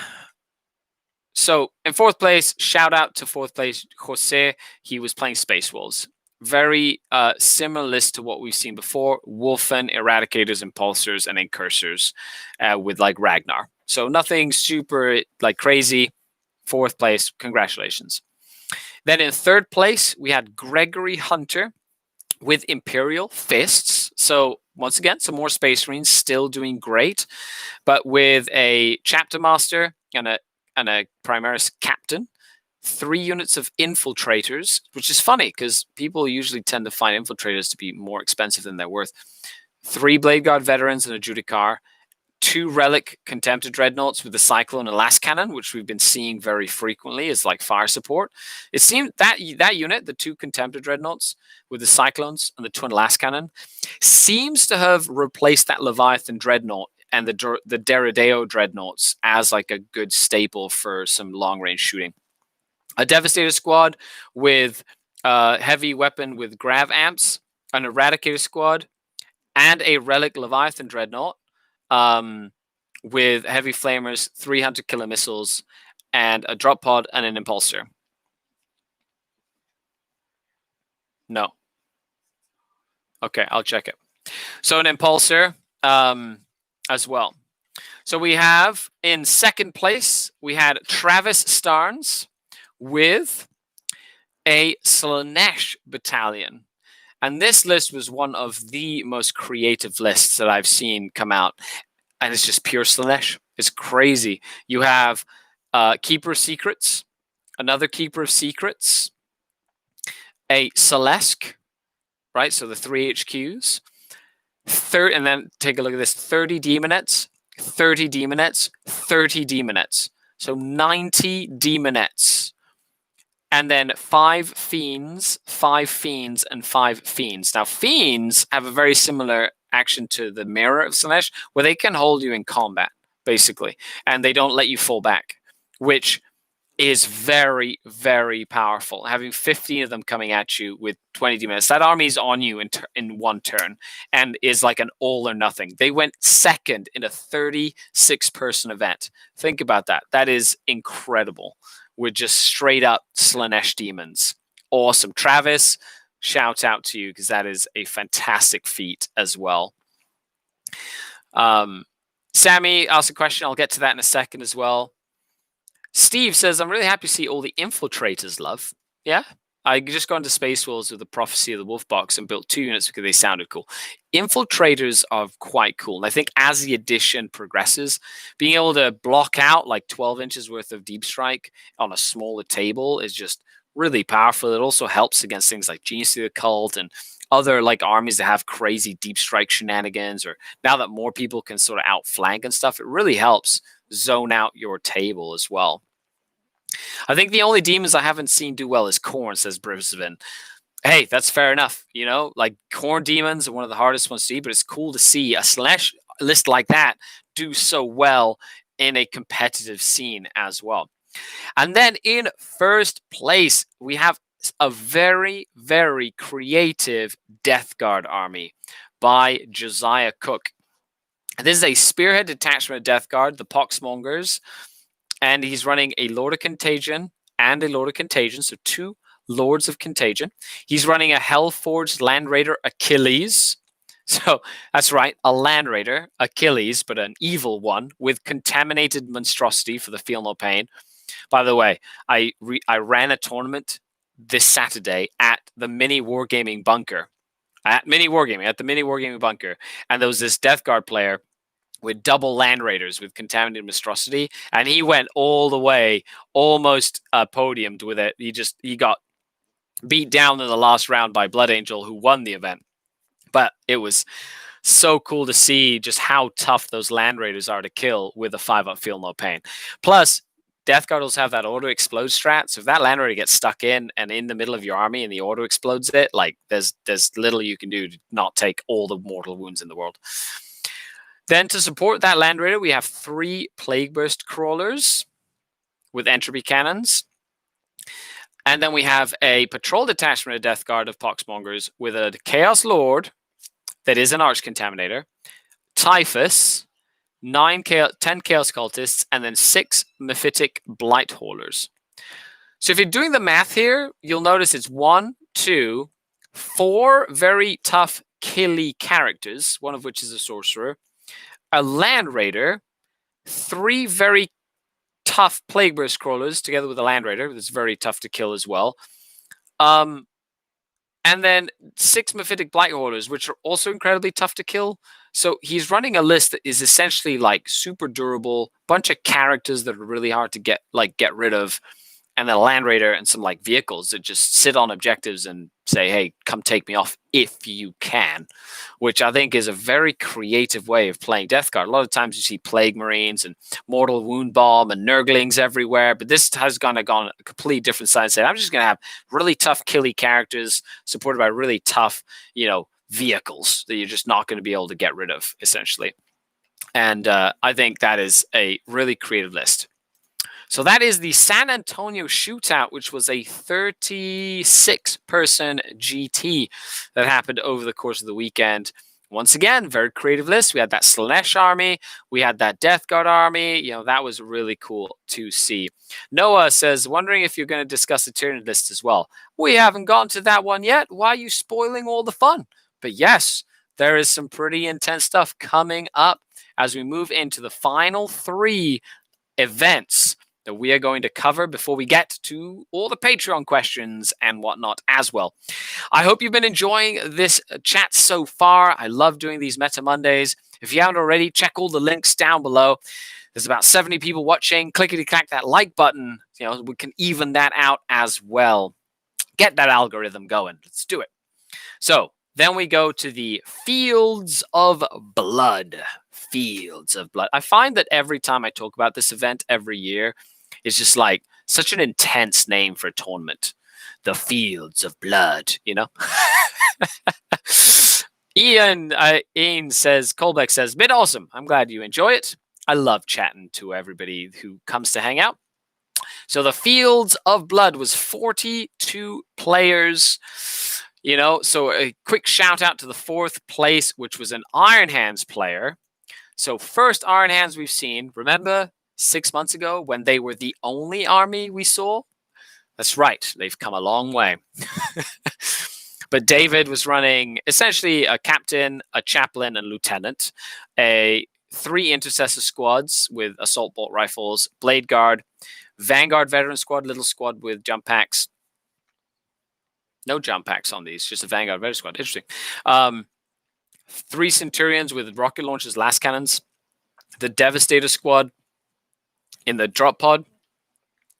So in fourth place, shout out to fourth place, Jose. He was playing Space Wolves. Very similar list to what we've seen before. Wolfen, Eradicators, Impulsors, and Incursors with like Ragnar. So nothing super like crazy. Fourth place, congratulations. Then in third place, we had Gregory Hunter with Imperial Fists. So once again, some more Space Marines still doing great, but with a Chapter Master and a Primaris Captain, 3 units of Infiltrators, which is funny because people usually tend to find Infiltrators to be more expensive than they're worth. 3 Blade Guard Veterans and a Judicar, 2 Relic Contemptor Dreadnoughts with the Cyclone and Last Cannon, which we've been seeing very frequently as like fire support. It seemed that unit, the 2 Contemptor Dreadnoughts with the Cyclones and the Twin Last Cannon, seems to have replaced that Leviathan Dreadnought and the Derideo Dreadnoughts as like a good staple for some long-range shooting. A Devastator squad with heavy weapon with Grav Amps, an Eradicator squad, and a Relic Leviathan Dreadnought with heavy flamers, 300 killer missiles, and a drop pod and an impulsor. No. Okay, I'll check it. So an impulsor as well. So we have in second place, we had Travis Starnes with a Slaanesh battalion. And this list was one of the most creative lists that I've seen come out. And it's just pure Slaanesh. It's crazy. You have Keeper of Secrets, another Keeper of Secrets, a Celesk, right? So the 3 HQs. And then take a look at this, 30 Demonettes, 30 Demonettes, 30 Demonettes. So 90 Demonettes. And then 5 Fiends, 5 Fiends, and 5 Fiends. Now, Fiends have a very similar action to the Mirror of Slaanesh, where they can hold you in combat, basically. And they don't let you fall back, which is very, very powerful. Having 15 of them coming at you with 20 demons. That army is on you in one turn and is like an all or nothing. They went second in a 36-person event. Think about that. That is incredible. With just straight up Slaanesh demons. Awesome. Travis, shout out to you because that is a fantastic feat as well. Sammy asked a question. I'll get to that in a second as well. Steve says, I'm really happy to see all the Infiltrators love. Yeah, I just got into Space Wolves with the Prophecy of the Wolf Box and built 2 units because they sounded cool. Infiltrators are quite cool. And I think as the edition progresses, being able to block out like 12 inches worth of deep strike on a smaller table is just really powerful. It also helps against things like Genius of the Occult and other like armies that have crazy deep strike shenanigans, or now that more people can sort of outflank and stuff, it really helps zone out your table as well. I think the only demons I haven't seen do well is Khorne, says Brisbane. Hey, that's fair enough. You know, like Khorne demons are one of the hardest ones to see, but it's cool to see a Slaanesh list like that do so well in a competitive scene as well. And then in first place, we have a very, very creative Death Guard army by Josiah Cook. This is a spearhead detachment of Death Guard, the Poxmongers, and he's running a Lord of Contagion and a Lord of Contagion, so 2 Lords of Contagion. He's running a Hellforged Land Raider Achilles. So that's right, a Land Raider Achilles, but an evil one with Contaminated Monstrosity for the Feel No Pain. By the way, I ran a tournament this Saturday at the Mini Wargaming Bunker. At the Mini Wargaming Bunker. And there was this Death Guard player with double Land Raiders with Contaminated Monstrosity, and he went all the way, almost podiumed with it. He got beat down in the last round by Blood Angel, who won the event. But it was so cool to see just how tough those Land Raiders are to kill with a 5-up Feel No Pain. Plus, Death Guard also have that auto explode strat. So if that Land Raider gets stuck in and in the middle of your army and the auto explodes it, like there's little you can do to not take all the mortal wounds in the world. Then to support that Land Raider, we have 3 Plague Burst Crawlers with entropy cannons. And then we have a patrol detachment of Death Guard of Poxmongers with a Chaos Lord that is an Arch Contaminator, Typhus, 10 Chaos Cultists, and then 6 Mephitic Blight Haulers. So if you're doing the math here, you'll notice it's 1, 2, 4 very tough killy characters, one of which is a sorcerer, a Land Raider, 3 very tough Plague Burst Crawlers together with a Land Raider that's very tough to kill as well. And then 6 Mephitic Blight Haulers, which are also incredibly tough to kill. So he's running a list that is essentially like super durable, bunch of characters that are really hard to get rid of, and then a Land Raider and some like vehicles that just sit on objectives and say, hey, come take me off if you can, which I think is a very creative way of playing Death Guard. A lot of times you see Plague Marines and Mortal Wound Bomb and Nurglings everywhere, but this has gone a completely different side. Say, I'm just going to have really tough killy characters supported by really tough, vehicles that you're just not going to be able to get rid of, essentially. And I think that is a really creative list. So that is the San Antonio Shootout, which was a 36-person GT that happened over the course of the weekend. Once again, very creative list. We had that Slaanesh army. We had that Death Guard army. That was really cool to see. Noah says, wondering if you're going to discuss the Tyranid list as well. We haven't gotten to that one yet. Why are you spoiling all the fun? But yes, there is some pretty intense stuff coming up as we move into the final 3 events that we are going to cover before we get to all the Patreon questions and whatnot as well. I hope you've been enjoying this chat so far. I love doing these Meta Mondays. If you haven't already, check all the links down below. There's about 70 people watching. Clickety-clack that like button. We can even that out as well. Get that algorithm going. Let's do it. So then we go to the Fields of Blood. Fields of Blood. I find that every time I talk about this event every year, it's just like such an intense name for a tournament. The Fields of Blood, Ian says, Colbeck says, been awesome. I'm glad you enjoy it. I love chatting to everybody who comes to hang out. So the Fields of Blood was 42 players. So a quick shout out to the 4th place, which was an Iron Hands player. So first Iron Hands we've seen, remember 6 months ago when they were the only army we saw? That's right. They've come a long way. But David was running essentially a captain, a chaplain, and lieutenant, 3 intercessor squads with assault bolt rifles, blade guard, Vanguard veteran squad, little squad with jump packs. No jump packs on these, just a Vanguard veteran squad. Interesting. 3 Centurions with rocket launchers, last cannons, the Devastator squad in the drop pod,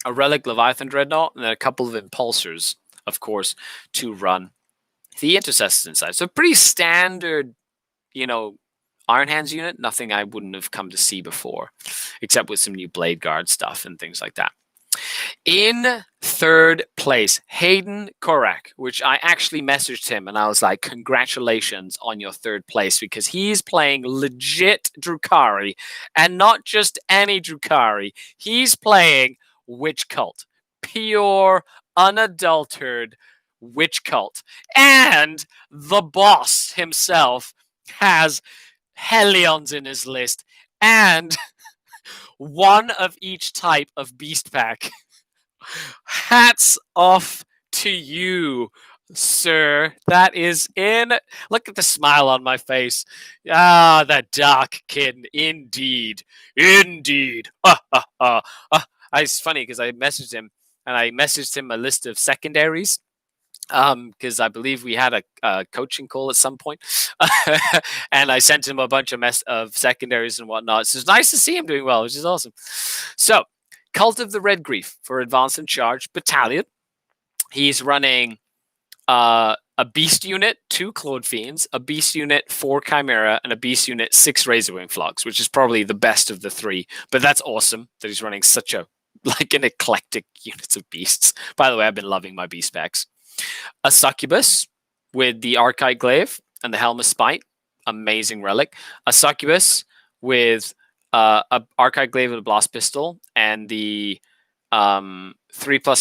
a Relic Leviathan Dreadnought, and then a couple of Impulsors, of course, to run the intercessors inside. So pretty standard, Iron Hands unit. Nothing I wouldn't have come to see before, except with some new Blade Guard stuff and things like that. In 3rd place, Hayden Korak, which I actually messaged him and I was like, congratulations on your 3rd place, because he's playing legit Drukhari, and not just any Drukhari. He's playing Witch Cult. Pure, unadulterated Witch Cult. And the boss himself has Hellions in his list and one of each type of beast pack. Hats off to you, sir. That is in. Look at the smile on my face. Ah, that dark kid. Indeed. It's funny because I messaged him a list of secondaries. Because I believe we had a coaching call at some point, and I sent him a bunch of secondaries and whatnot. So it's nice to see him doing well, which is awesome. So, Cult of the Red Grief for Advance and Charge Battalion. He's running a Beast Unit, 2 Claude Fiends, a Beast Unit, 4 Chimera, and a Beast Unit, 6 Razorwing Flogs, which is probably the best of the 3. But that's awesome that he's running such a like an eclectic units of beasts. By the way, I've been loving my beast packs. A succubus with the Archite Glaive and the Helm of Spite, amazing relic. A succubus with a Archite Glaive with a blast pistol and the 3+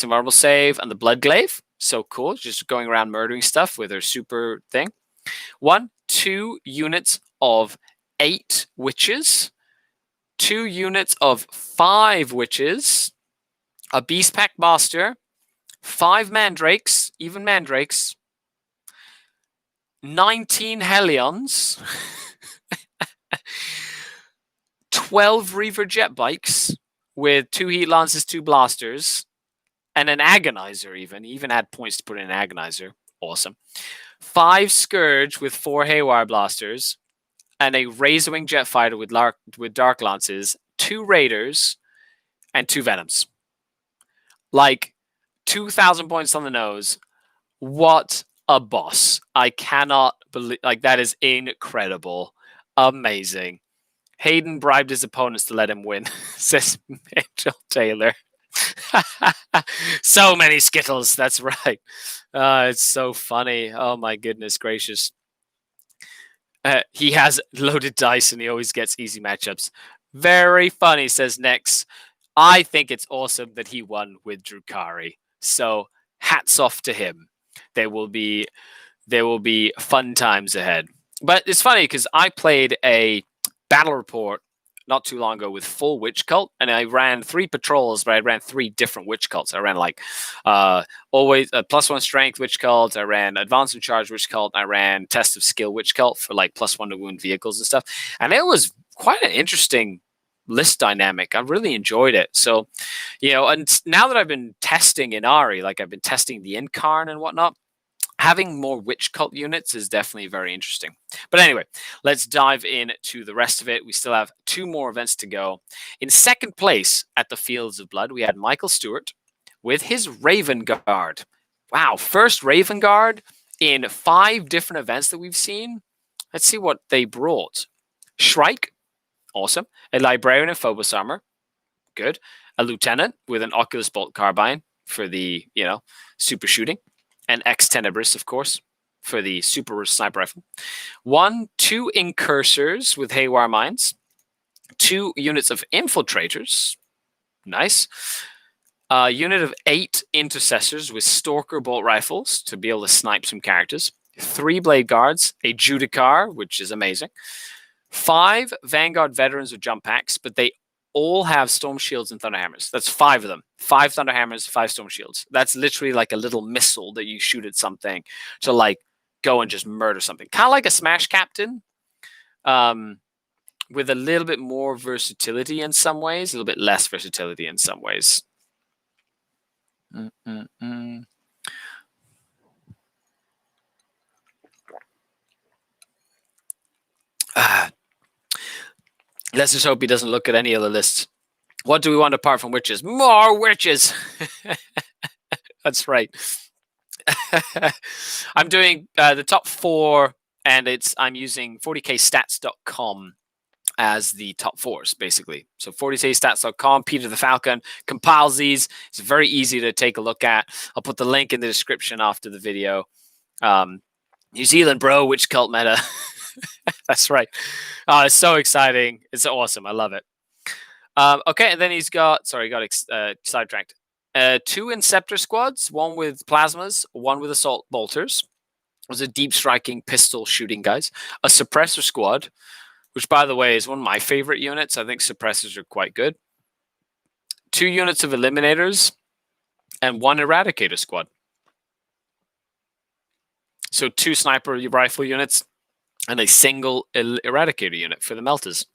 invulnerable save and the Blood Glaive. So cool, just going around murdering stuff with her super thing. 2 units of 8 witches, 2 units of 5 witches, a beast pack master, 5 mandrakes, even mandrakes, 19 Hellions, 12 Reaver jet bikes with 2 heat lances, 2 blasters, and an agonizer. He even had points to put in an agonizer. Awesome. 5 Scourge with 4 Haywire blasters, and a Razorwing jet fighter with dark lances, 2 Raiders, and 2 Venoms. Like 2,000 points on the nose. What a boss. I cannot believe, like, that is incredible. Amazing. Hayden bribed his opponents to let him win, says Mitchell Taylor. So many Skittles, that's right. It's so funny. Oh my goodness gracious. He has loaded dice and he always gets easy matchups. Very funny, says Nex. I think it's awesome that he won with Drukhari. So hats off to him. There will be fun times ahead. But it's funny because I played a battle report not too long ago with full witch cult, and I ran 3 patrols, but I ran 3 different witch cults. I ran like always a +1 strength witch cult. I ran advanced and charge witch cult. I ran test of skill witch cult for like +1 to wound vehicles and stuff. And it was quite an interesting list dynamic. I really enjoyed it. So, and now that I've been testing Inari, like I've been testing the Incarn and whatnot, having more witch cult units is definitely very interesting. But anyway, let's dive into the rest of it. We still have 2 more events to go. In second place at the Fields of Blood, we had Michael Stewart with his Raven Guard. Wow, first Raven Guard in 5 different events that we've seen. Let's see what they brought. Shrike, awesome. A Librarian and Phobos armor, good. A Lieutenant with an Oculus Bolt Carbine for the, super shooting. And X Tenebris, of course, for the super sniper rifle. 2 Incursors with Haywire Mines. 2 units of Infiltrators. Nice. A unit of 8 Intercessors with Stalker bolt rifles to be able to snipe some characters. 3 Blade Guards. A Judicar, which is amazing. 5 Vanguard Veterans with jump packs, but they all have Storm Shields and Thunderhammers. That's 5 of them. 5 Thunderhammers, 5 Storm Shields. That's literally like a little missile that you shoot at something to like go and just murder something. Kind of like a Smash Captain, with a little bit more versatility in some ways, a little bit less versatility in some ways. Let's just hope he doesn't look at any of the lists. What do we want apart from witches? More witches! That's right. I'm doing the top 4, and I'm using 40kstats.com as the top 4s, basically. So 40kstats.com, Peter the Falcon compiles these. It's very easy to take a look at. I'll put the link in the description after the video. New Zealand, bro, witch cult meta. That's right. It's so exciting. It's awesome. I love it. Okay, and then he's got... Sorry, got sidetracked. 2 Inceptor squads, 1 with plasmas, 1 with assault bolters. Those are deep striking pistol shooting guys. A suppressor squad, which, by the way, is one of my favorite units. I think suppressors are quite good. 2 units of eliminators and 1 eradicator squad. So 2 sniper rifle units and a single eradicator unit for the melters.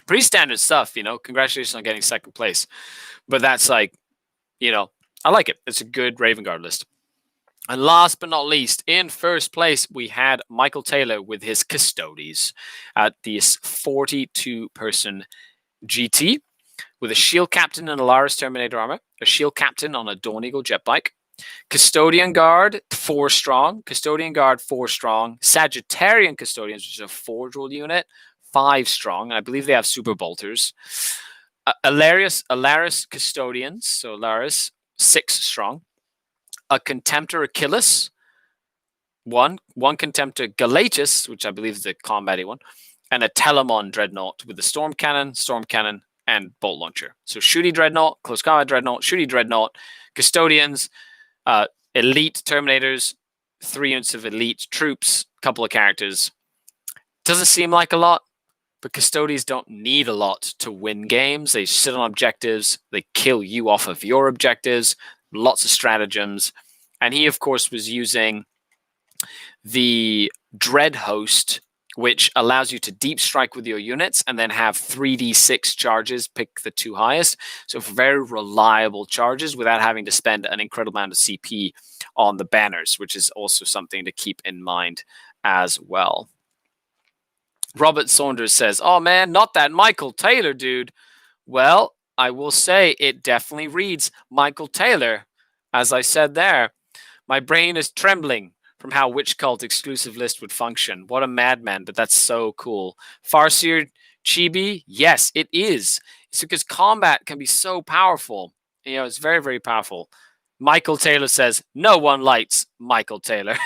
Pretty standard stuff, Congratulations on getting second place. But that's like, I like it. It's a good Raven Guard list. And last but not least, in first place, we had Michael Taylor with his Custodes at this 42-person GT with a Shield Captain and Alaris Terminator armor, a Shield Captain on a Dawn Eagle jet bike, Custodian Guard 4 strong, Custodian Guard 4 strong, Sagittarian Custodians, which is a Forge World unit, 5 strong. I believe they have super bolters. Alaris Custodians, so Alaris, 6 strong. A Contemptor Achilles, one Contemptor Galatus, which I believe is the combat one, and a Telemon Dreadnought with the Storm Cannon, and Bolt Launcher. So Shooty Dreadnought, Close Combat Dreadnought, Shooty Dreadnought, Custodians, Elite Terminators, 3 units of Elite Troops, couple of characters. Doesn't seem like a lot, but Custodians don't need a lot to win games. They sit on objectives. They kill you off of your objectives. Lots of stratagems. And he, of course, was using the Dread Host, which allows you to deep strike with your units and then have 3d6 charges, pick the 2 highest. So very reliable charges without having to spend an incredible amount of CP on the banners, which is also something to keep in mind as well. Robert Saunders says, oh man, not that Michael Taylor dude. Well, I will say it definitely reads Michael Taylor. As I said there, my brain is trembling from how Witch Cult exclusive list would function. What a madman, but that's so cool. Farseer Chibi, yes, it is. It's because combat can be so powerful. You know, it's very, very powerful. Michael Taylor says, no one likes Michael Taylor.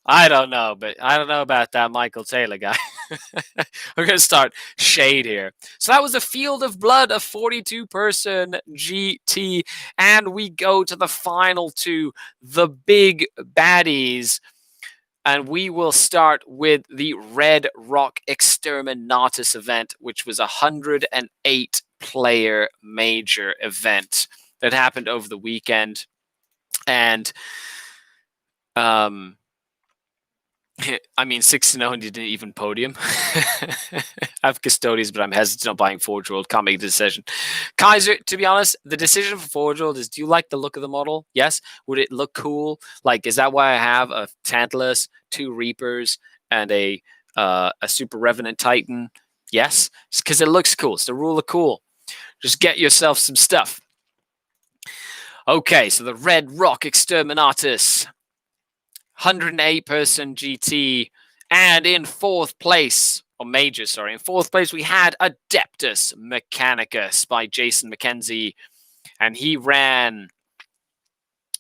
I don't know, but I don't know about that Michael Taylor guy. We're going to start shade here. So that was a Field of Blood, a 42-person GT. And we go to the final 2, the big baddies. And we will start with the Red Rock Exterminatus event, which was a 108-player major event that happened over the weekend. And I mean, 6-0 and you didn't even podium. I have Custodians, but I'm hesitant on buying Forge World. Can't make a decision. Kaiser, to be honest, the decision for Forge World is, do you like the look of the model? Yes. Would it look cool? Like, is that why I have a Tantalus, 2 Reapers, and a Super Revenant Titan? Yes. It's because it looks cool. It's the rule of cool. Just get yourself some stuff. Okay, so the Red Rock Exterminatus. 108-person GT, and in 4th place, or major, sorry, in 4th place we had Adeptus Mechanicus by Jason McKenzie, and he ran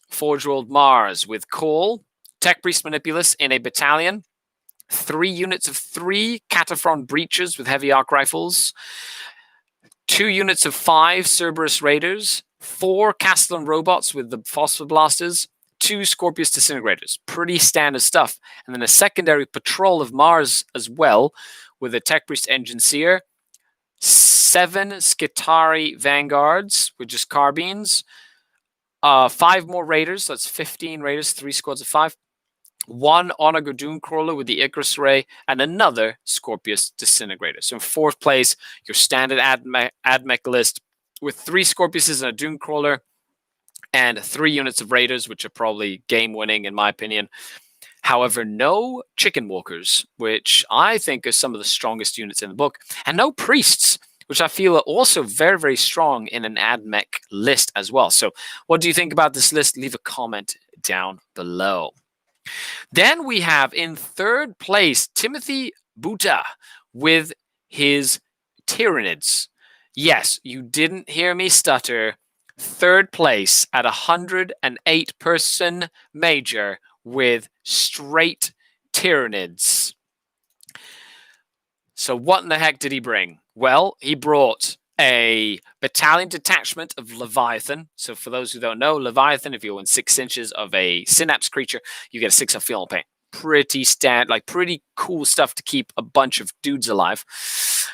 Forge World Mars with Call, Tech Priest Manipulus in a battalion, 3 units of 3 Cataphron Breachers with heavy arc rifles, 2 units of 5 Cerberus Raiders, 4 Castellan Robots with the Phosphor Blasters, 2 Scorpius Disintegrators. Pretty standard stuff. And then a secondary patrol of Mars as well, with a Tech Priest Engineer, 7 Skitari Vanguards with just carbines, 5 more Raiders, so that's 15 Raiders, 3 squads of 5, 1 Onager Doomcrawler with the Icarus Ray, and another Scorpius Disintegrator. So in 4th place, your standard AdMech list with 3 Scorpiuses and a Doomcrawler, and 3 units of Raiders, which are probably game-winning in my opinion. However, no Chicken Walkers, which I think are some of the strongest units in the book, and no Priests, which I feel are also very, very strong in an AdMech list as well. So what do you think about this list? Leave a comment down below. Then we have in 3rd place, Timothy Buta with his Tyranids. Yes, you didn't hear me stutter. 3rd place at 108-person major with straight Tyranids. So what in the heck did he bring? Well, he brought a battalion detachment of Leviathan. So for those who don't know, Leviathan, if you're in 6 inches of a Synapse creature, you get a 6 of Feel Pain. Pretty standard, like pretty cool stuff to keep a bunch of dudes alive.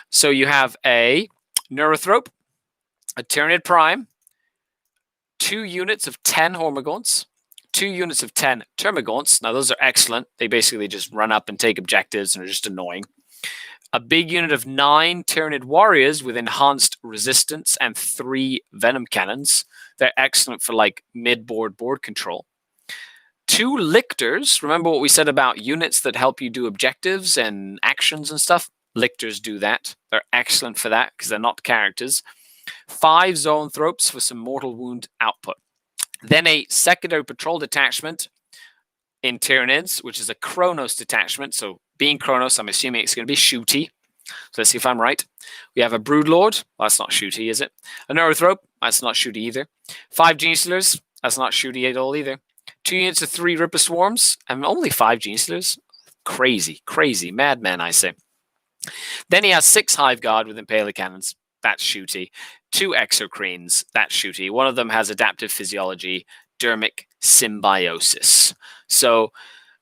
So you have a Neurothrope, a Tyranid Prime, 2 units of 10 Hormagaunts, 2 units of 10 Termagaunts. Now, those are excellent. They basically just run up and take objectives and are just annoying. A big unit of 9 Tyranid Warriors with enhanced resistance and 3 Venom Cannons. They're excellent for, like, mid-board board control. 2 Lictors. Remember what we said about units that help you do objectives and actions and stuff? Lictors do that. They're excellent for that because they're not characters. 5 Zoanthropes for some mortal wound output. Then a secondary patrol detachment in Tyranids, which is a Chronos detachment. So being Chronos, I'm assuming it's going to be shooty. So let's see if I'm right. We have a Broodlord. Well, that's not shooty, is it? A Neurothrope. That's not shooty either. 5 Genestealers. That's not shooty at all either. 2 units of 3 Ripper Swarms. And only 5 Genestealers. Crazy, crazy. Madman, I say. Then he has 6 Hive Guard with Impaler Cannons. That's shooty. 2 Exocrines. That's shooty. One of them has Adaptive Physiology, Dermic Symbiosis. So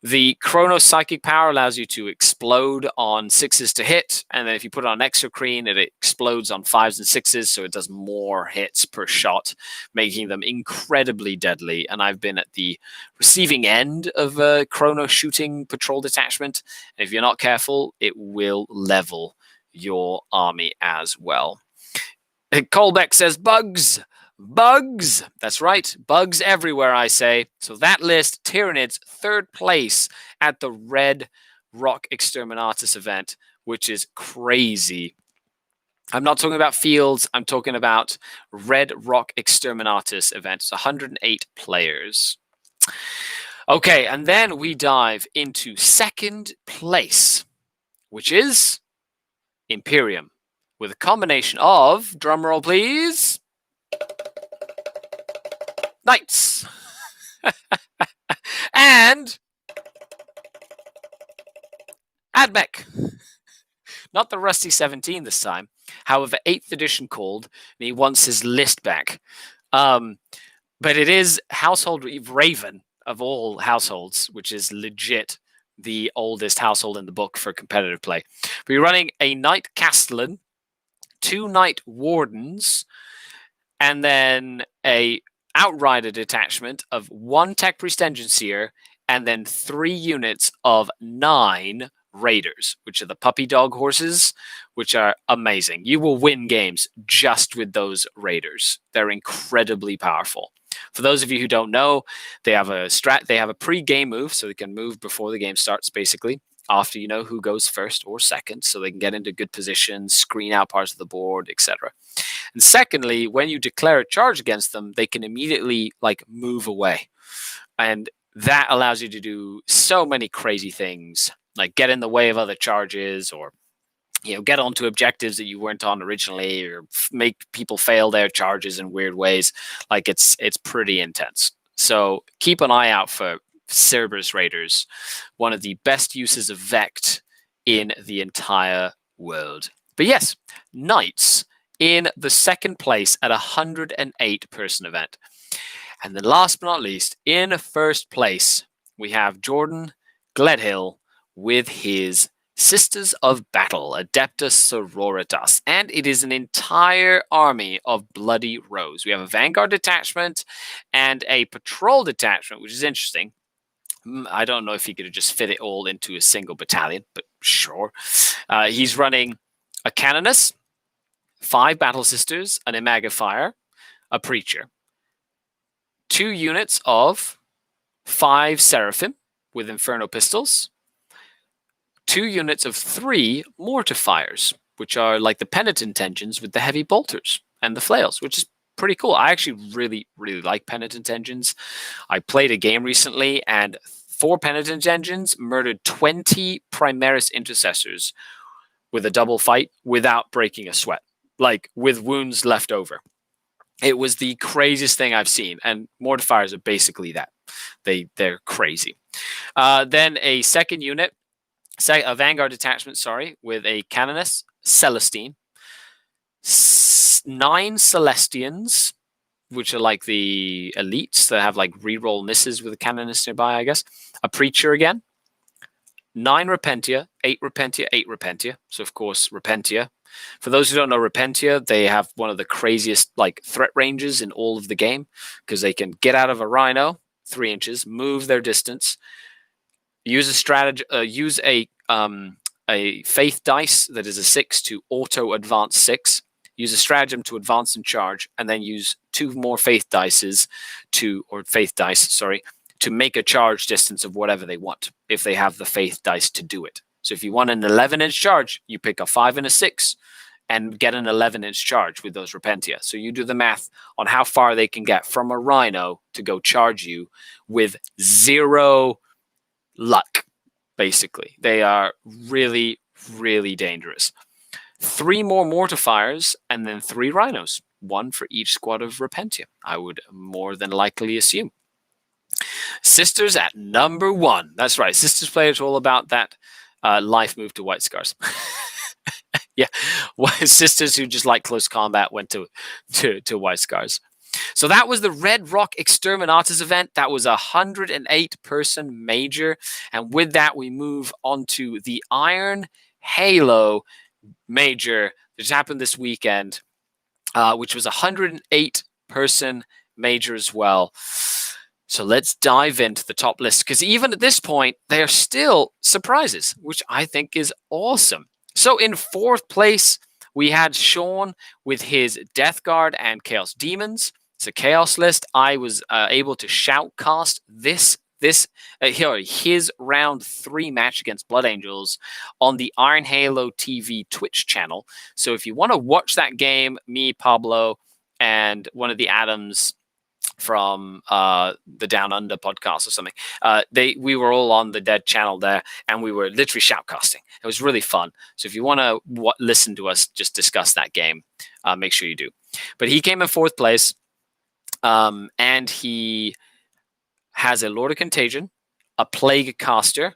the Chrono Psychic power allows you to explode on 6s to hit, and then if you put on an Exocrine, it explodes on 5s and 6s, so it does more hits per shot, making them incredibly deadly. And I've been at the receiving end of a Chrono shooting patrol detachment, and if you're not careful, it will level your army as well. Colbeck says bugs. Bugs! That's right. Bugs everywhere, I say. So that list, Tyranids, 3rd place at the Red Rock Exterminatus event, which is crazy. I'm not talking about fields. I'm talking about Red Rock Exterminatus event. It's 108 players. Okay, and then we dive into 2nd place, which is Imperium, with a combination of, drumroll please, Knights and Admech. Not the Rusty 17 this time. However, 8th edition called, and he wants his list back. But it is Household Raven of all households, which is legit the oldest household in the book for competitive play. We're running a Knight Castellan, 2 Knight Wardens, and then a Outrider detachment of 1 Tech Priest Engine Seer, and then 3 units of 9 Raiders, which are the puppy dog horses, which are amazing. You will win games just with those Raiders. They're incredibly powerful. For those of you who don't know, they have a pre-game move, so they can move before the game starts, basically, after you know who goes first or second, so they can get into good positions, screen out parts of the board, etc. And secondly, when you declare a charge against them, they can immediately move away. And that allows you to do so many crazy things, like get in the way of other charges, or get onto objectives that you weren't on originally, or make people fail their charges in weird ways. It's pretty intense. So keep an eye out for Cerberus Raiders, one of the best uses of Vect in the entire world. But yes, Knights in the 2nd place at a 108 person event. And then last but not least, in 1st place, we have Jordan Gledhill with his Sisters of Battle, Adeptus Sororitas, and it is an entire army of Bloody Rose. We have a Vanguard detachment and a Patrol detachment, which is interesting. I don't know if he could have just fit it all into a single battalion, but sure. He's running a Canoness, 5 Battle Sisters, an Imagifier, a Preacher, 2 units of 5 Seraphim with Inferno Pistols, 2 units of 3 Mortifiers, which are like the Penitent Engines with the heavy bolters and the flails, which is pretty cool. I actually really, really like Penitent Engines. I played a game recently, and 4 Penitent Engines murdered 20 Primaris Intercessors with a double fight without breaking a sweat, with wounds left over. It was the craziest thing I've seen, and Mortifiers are basically that. They're crazy. Then a second unit, a Vanguard detachment, with a Canoness, Celestine, 9 Celestians, which are like the elites that have reroll misses with a Canoness nearby, I guess. A Preacher again. 9 Repentia, 8 Repentia, 8 Repentia. So, of course, Repentia. For those who don't know Repentia, they have one of the craziest threat ranges in all of the game, because they can get out of a Rhino, 3 inches, move their distance, use a strategy, use a Faith dice that is a 6 to auto advance 6. Use a stratagem to advance and charge, and then use 2 more Faith dice to make a charge distance of whatever they want, if they have the Faith dice to do it. So if you want an 11-inch charge, you pick a 5 and a 6 and get an 11-inch charge with those Repentia. So you do the math on how far they can get from a Rhino to go charge you with 0 luck, basically. They are really, really dangerous. 3 more Mortifiers, and then 3 Rhinos. 1 for each squad of Repentia, I would more than likely assume. Sisters at number 1. That's right. Sisters players all about that life move to White Scars. Yeah, sisters who just like close combat went to White Scars. So that was the Red Rock Exterminatus event. That was a 108-person major. And with that, we move on to the Iron Halo major that just happened this weekend, which was a 108-person major as well. So let's dive into the top list, because even at this point, they are still surprises, which I think is awesome. So in 4th place, we had Sean with his Death Guard and Chaos Demons. It's a Chaos list. I was able to shoutcast his round 3 match against Blood Angels on the Iron Halo TV Twitch channel. So if you want to watch that game, me, Pablo, and one of the Adams from the Down Under podcast or something, we were all on the Dead channel there, and we were literally shoutcasting. It was really fun. So if you want to listen to us just discuss that game, make sure you do. But he came in 4th place, and he has a Lord of Contagion, a Plague Caster,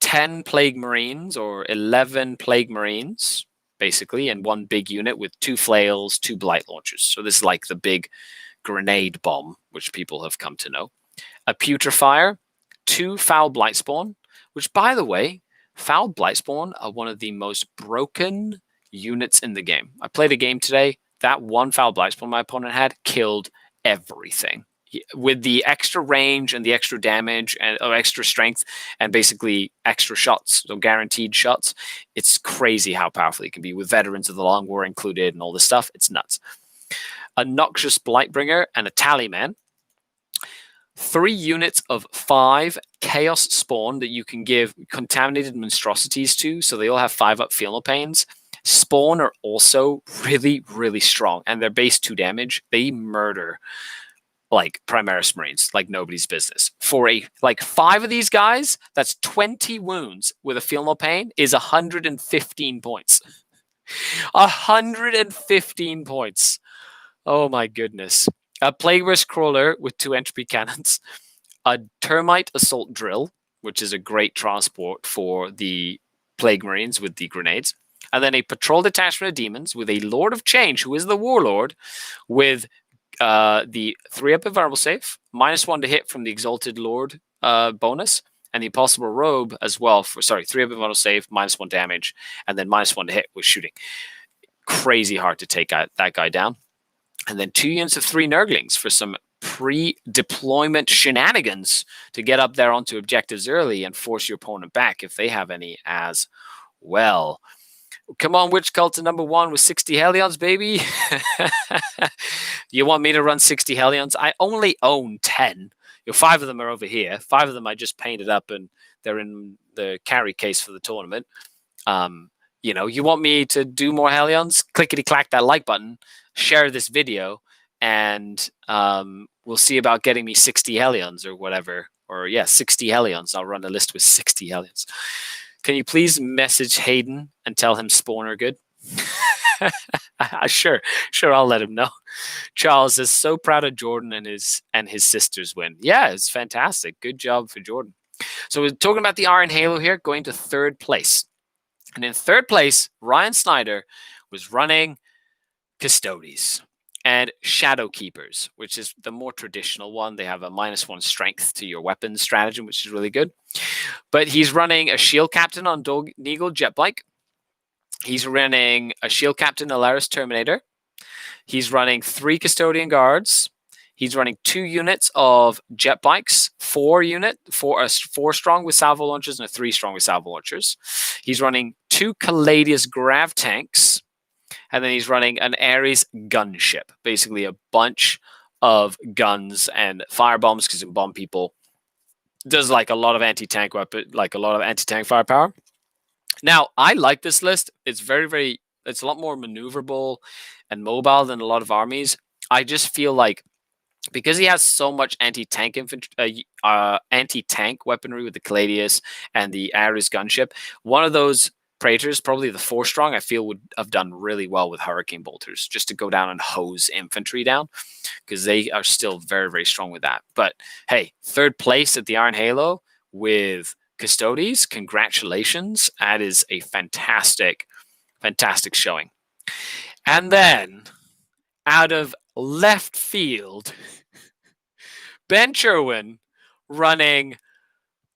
10 Plague Marines or 11 Plague Marines, basically, in one big unit with 2 flails, 2 blight launchers. So this is like the big grenade bomb, which people have come to know. A Putrefier, 2 Foul Blightspawn, which, by the way, Foul Blightspawn are one of the most broken units in the game. I played a game today. That 1 Foul Blightspawn my opponent had killed everything. With the extra range and the extra damage and extra strength and basically extra shots, so guaranteed shots, it's crazy how powerful it can be, with Veterans of the Long War included and all this stuff. It's nuts. A Noxious Blightbringer and a Tallyman. 3 units of 5 Chaos Spawn that you can give Contaminated Monstrosities to, so they all have 5-up Feel No Pains. Spawn are also really, really strong, and they're base 2 damage. They murder like Primaris Marines like nobody's business. For 5 of these guys, that's 20 wounds with a Feel No Pain is 115 points. 115 points. Oh my goodness. A Plague Risk Crawler with 2 entropy cannons. A Termite Assault Drill, which is a great transport for the Plague Marines with the grenades. And then a Patrol Detachment of Demons with a Lord of Change, who is the Warlord, with the 3-up Invulnerable Save, -1 to hit from the Exalted Lord bonus, and the Impossible Robe as well for 3-up Invulnerable Save, -1 damage, and then -1 to hit with shooting. Crazy hard to take that guy down. And then 2 units of 3 Nurglings for some pre-deployment shenanigans to get up there onto objectives early and force your opponent back if they have any as well. Come on, Witch Cult to number 1 with 60 Hellions, baby. You want me to run 60 Hellions? I only own 10. 5 of them are over here. 5 of them I just painted up, and they're in the carry case for the tournament. You want me to do more Hellions? Clickety-clack that like button, share this video, and we'll see about getting me 60 Hellions or whatever. Or, 60 Hellions. I'll run a list with 60 Hellions. Can you please message Hayden and tell him Spawn are good? Sure, I'll let him know. Charles is so proud of Jordan and his sister's win. Yeah, it's fantastic. Good job for Jordan. So we're talking about the Iron Halo here, going to 3rd place. And in 3rd place, Ryan Snyder was running Custodes and Shadow Keepers, which is the more traditional one. They have a -1 strength to your weapons stratagem, which is really good. But he's running a Shield Captain on Deagle Jetbike. He's running a Shield Captain Alaris Terminator. He's running 3 Custodian Guards. He's running 2 units of jet bikes, 4 strong with salvo launchers and a 3 strong with salvo launchers. He's running 2 Caladius Grav tanks, and then he's running an Ares gunship, basically a bunch of guns and fire bombs, because it bomb people. Does like a lot of anti-tank weapon, like a lot of anti-tank firepower. Now, I like this list. It's it's a lot more maneuverable and mobile than a lot of armies. I just feel like, because he has so much anti-tank weaponry with the Caladius and the Ares gunship, one of those Praetors, probably the 4-strong, I feel would have done really well with Hurricane Bolters, just to go down and hose infantry down, because they are still very, very strong with that. But hey, 3rd place at the Iron Halo with Custodes. Congratulations. That is a fantastic, fantastic showing. And then, out of left field, Ben Sherwin running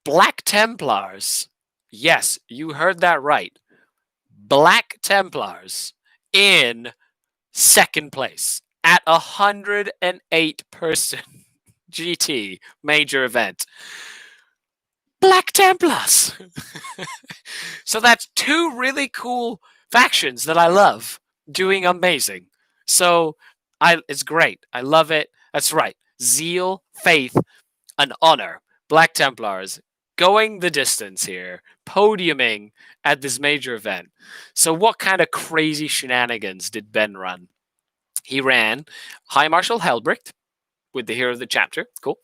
Black Templars. Yes, you heard that right. Black Templars in 2nd place at 108 person GT major event. Black Templars. So that's 2 really cool factions that I love doing amazing. So it's great. I love it. That's right. Zeal, faith, and honor. Black Templars going the distance here, podiuming at this major event. So what kind of crazy shenanigans did Ben run? He ran High Marshal Helbricht with the hero of the chapter. Cool.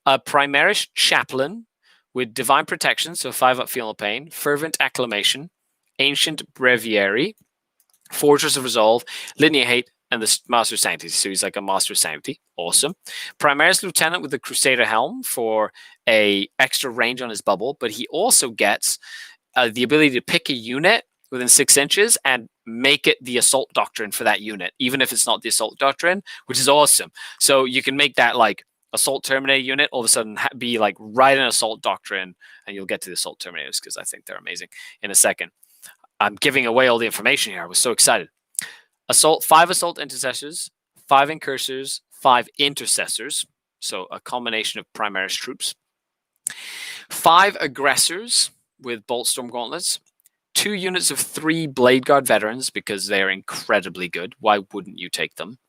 Primaris Chaplain with Divine Protection, so 5-up Feel No Pain. Fervent Acclamation. Ancient Breviary. Fortress of Resolve. Linear Hate. And the Master of Sanctity. So he's like a Master of Sanctity. Awesome. Primaris Lieutenant with the Crusader Helm for a extra range on his bubble. But he also gets the ability to pick a unit within 6 inches and make it the Assault Doctrine for that unit, even if it's not the Assault Doctrine, which is awesome. So you can make that like Assault Terminator unit all of a sudden be like right in Assault Doctrine, and you'll get to the Assault Terminators because I think they're amazing in a second. I'm giving away all the information here. I was so excited. 5 Assault Intercessors, 5 Incursors, 5 Intercessors, so a combination of Primaris troops. 5 Aggressors with Boltstorm Gauntlets. 2 units of 3 Blade Guard Veterans because they're incredibly good. Why wouldn't you take them?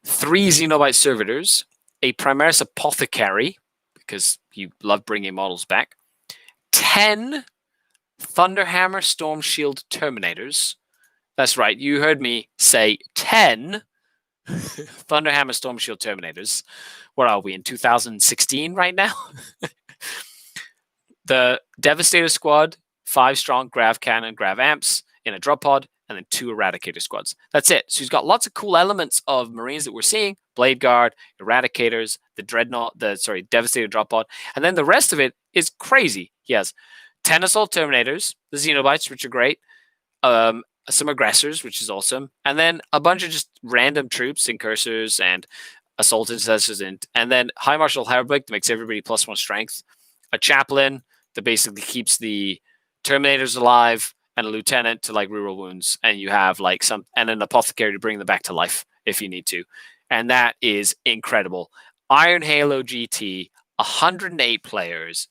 3 Xenobite Servitors. A Primaris Apothecary because you love bringing models back. 10 Thunderhammer Storm Shield Terminators. That's right, you heard me say 10 Thunderhammer Storm Shield Terminators. What are we, in 2016 right now? The Devastator Squad, 5 strong Grav Cannon, Grav Amps in a drop pod, and then 2 Eradicator Squads. That's it. So he's got lots of cool elements of Marines that we're seeing. Blade Guard, Eradicators, the Dreadnought, Devastator drop pod. And then the rest of it is crazy. He has 10 Assault Terminators, the Xenobites, which are great. Some Aggressors, which is awesome. And then a bunch of just random troops, Incursors and Assault Intercessors. And then High Marshal Helbricht makes everybody +1 strength. A Chaplain that basically keeps the Terminators alive, and a Lieutenant to like reroll wounds. And you have like and an Apothecary to bring them back to life if you need to. And that is incredible. Iron Halo GT, 108 players.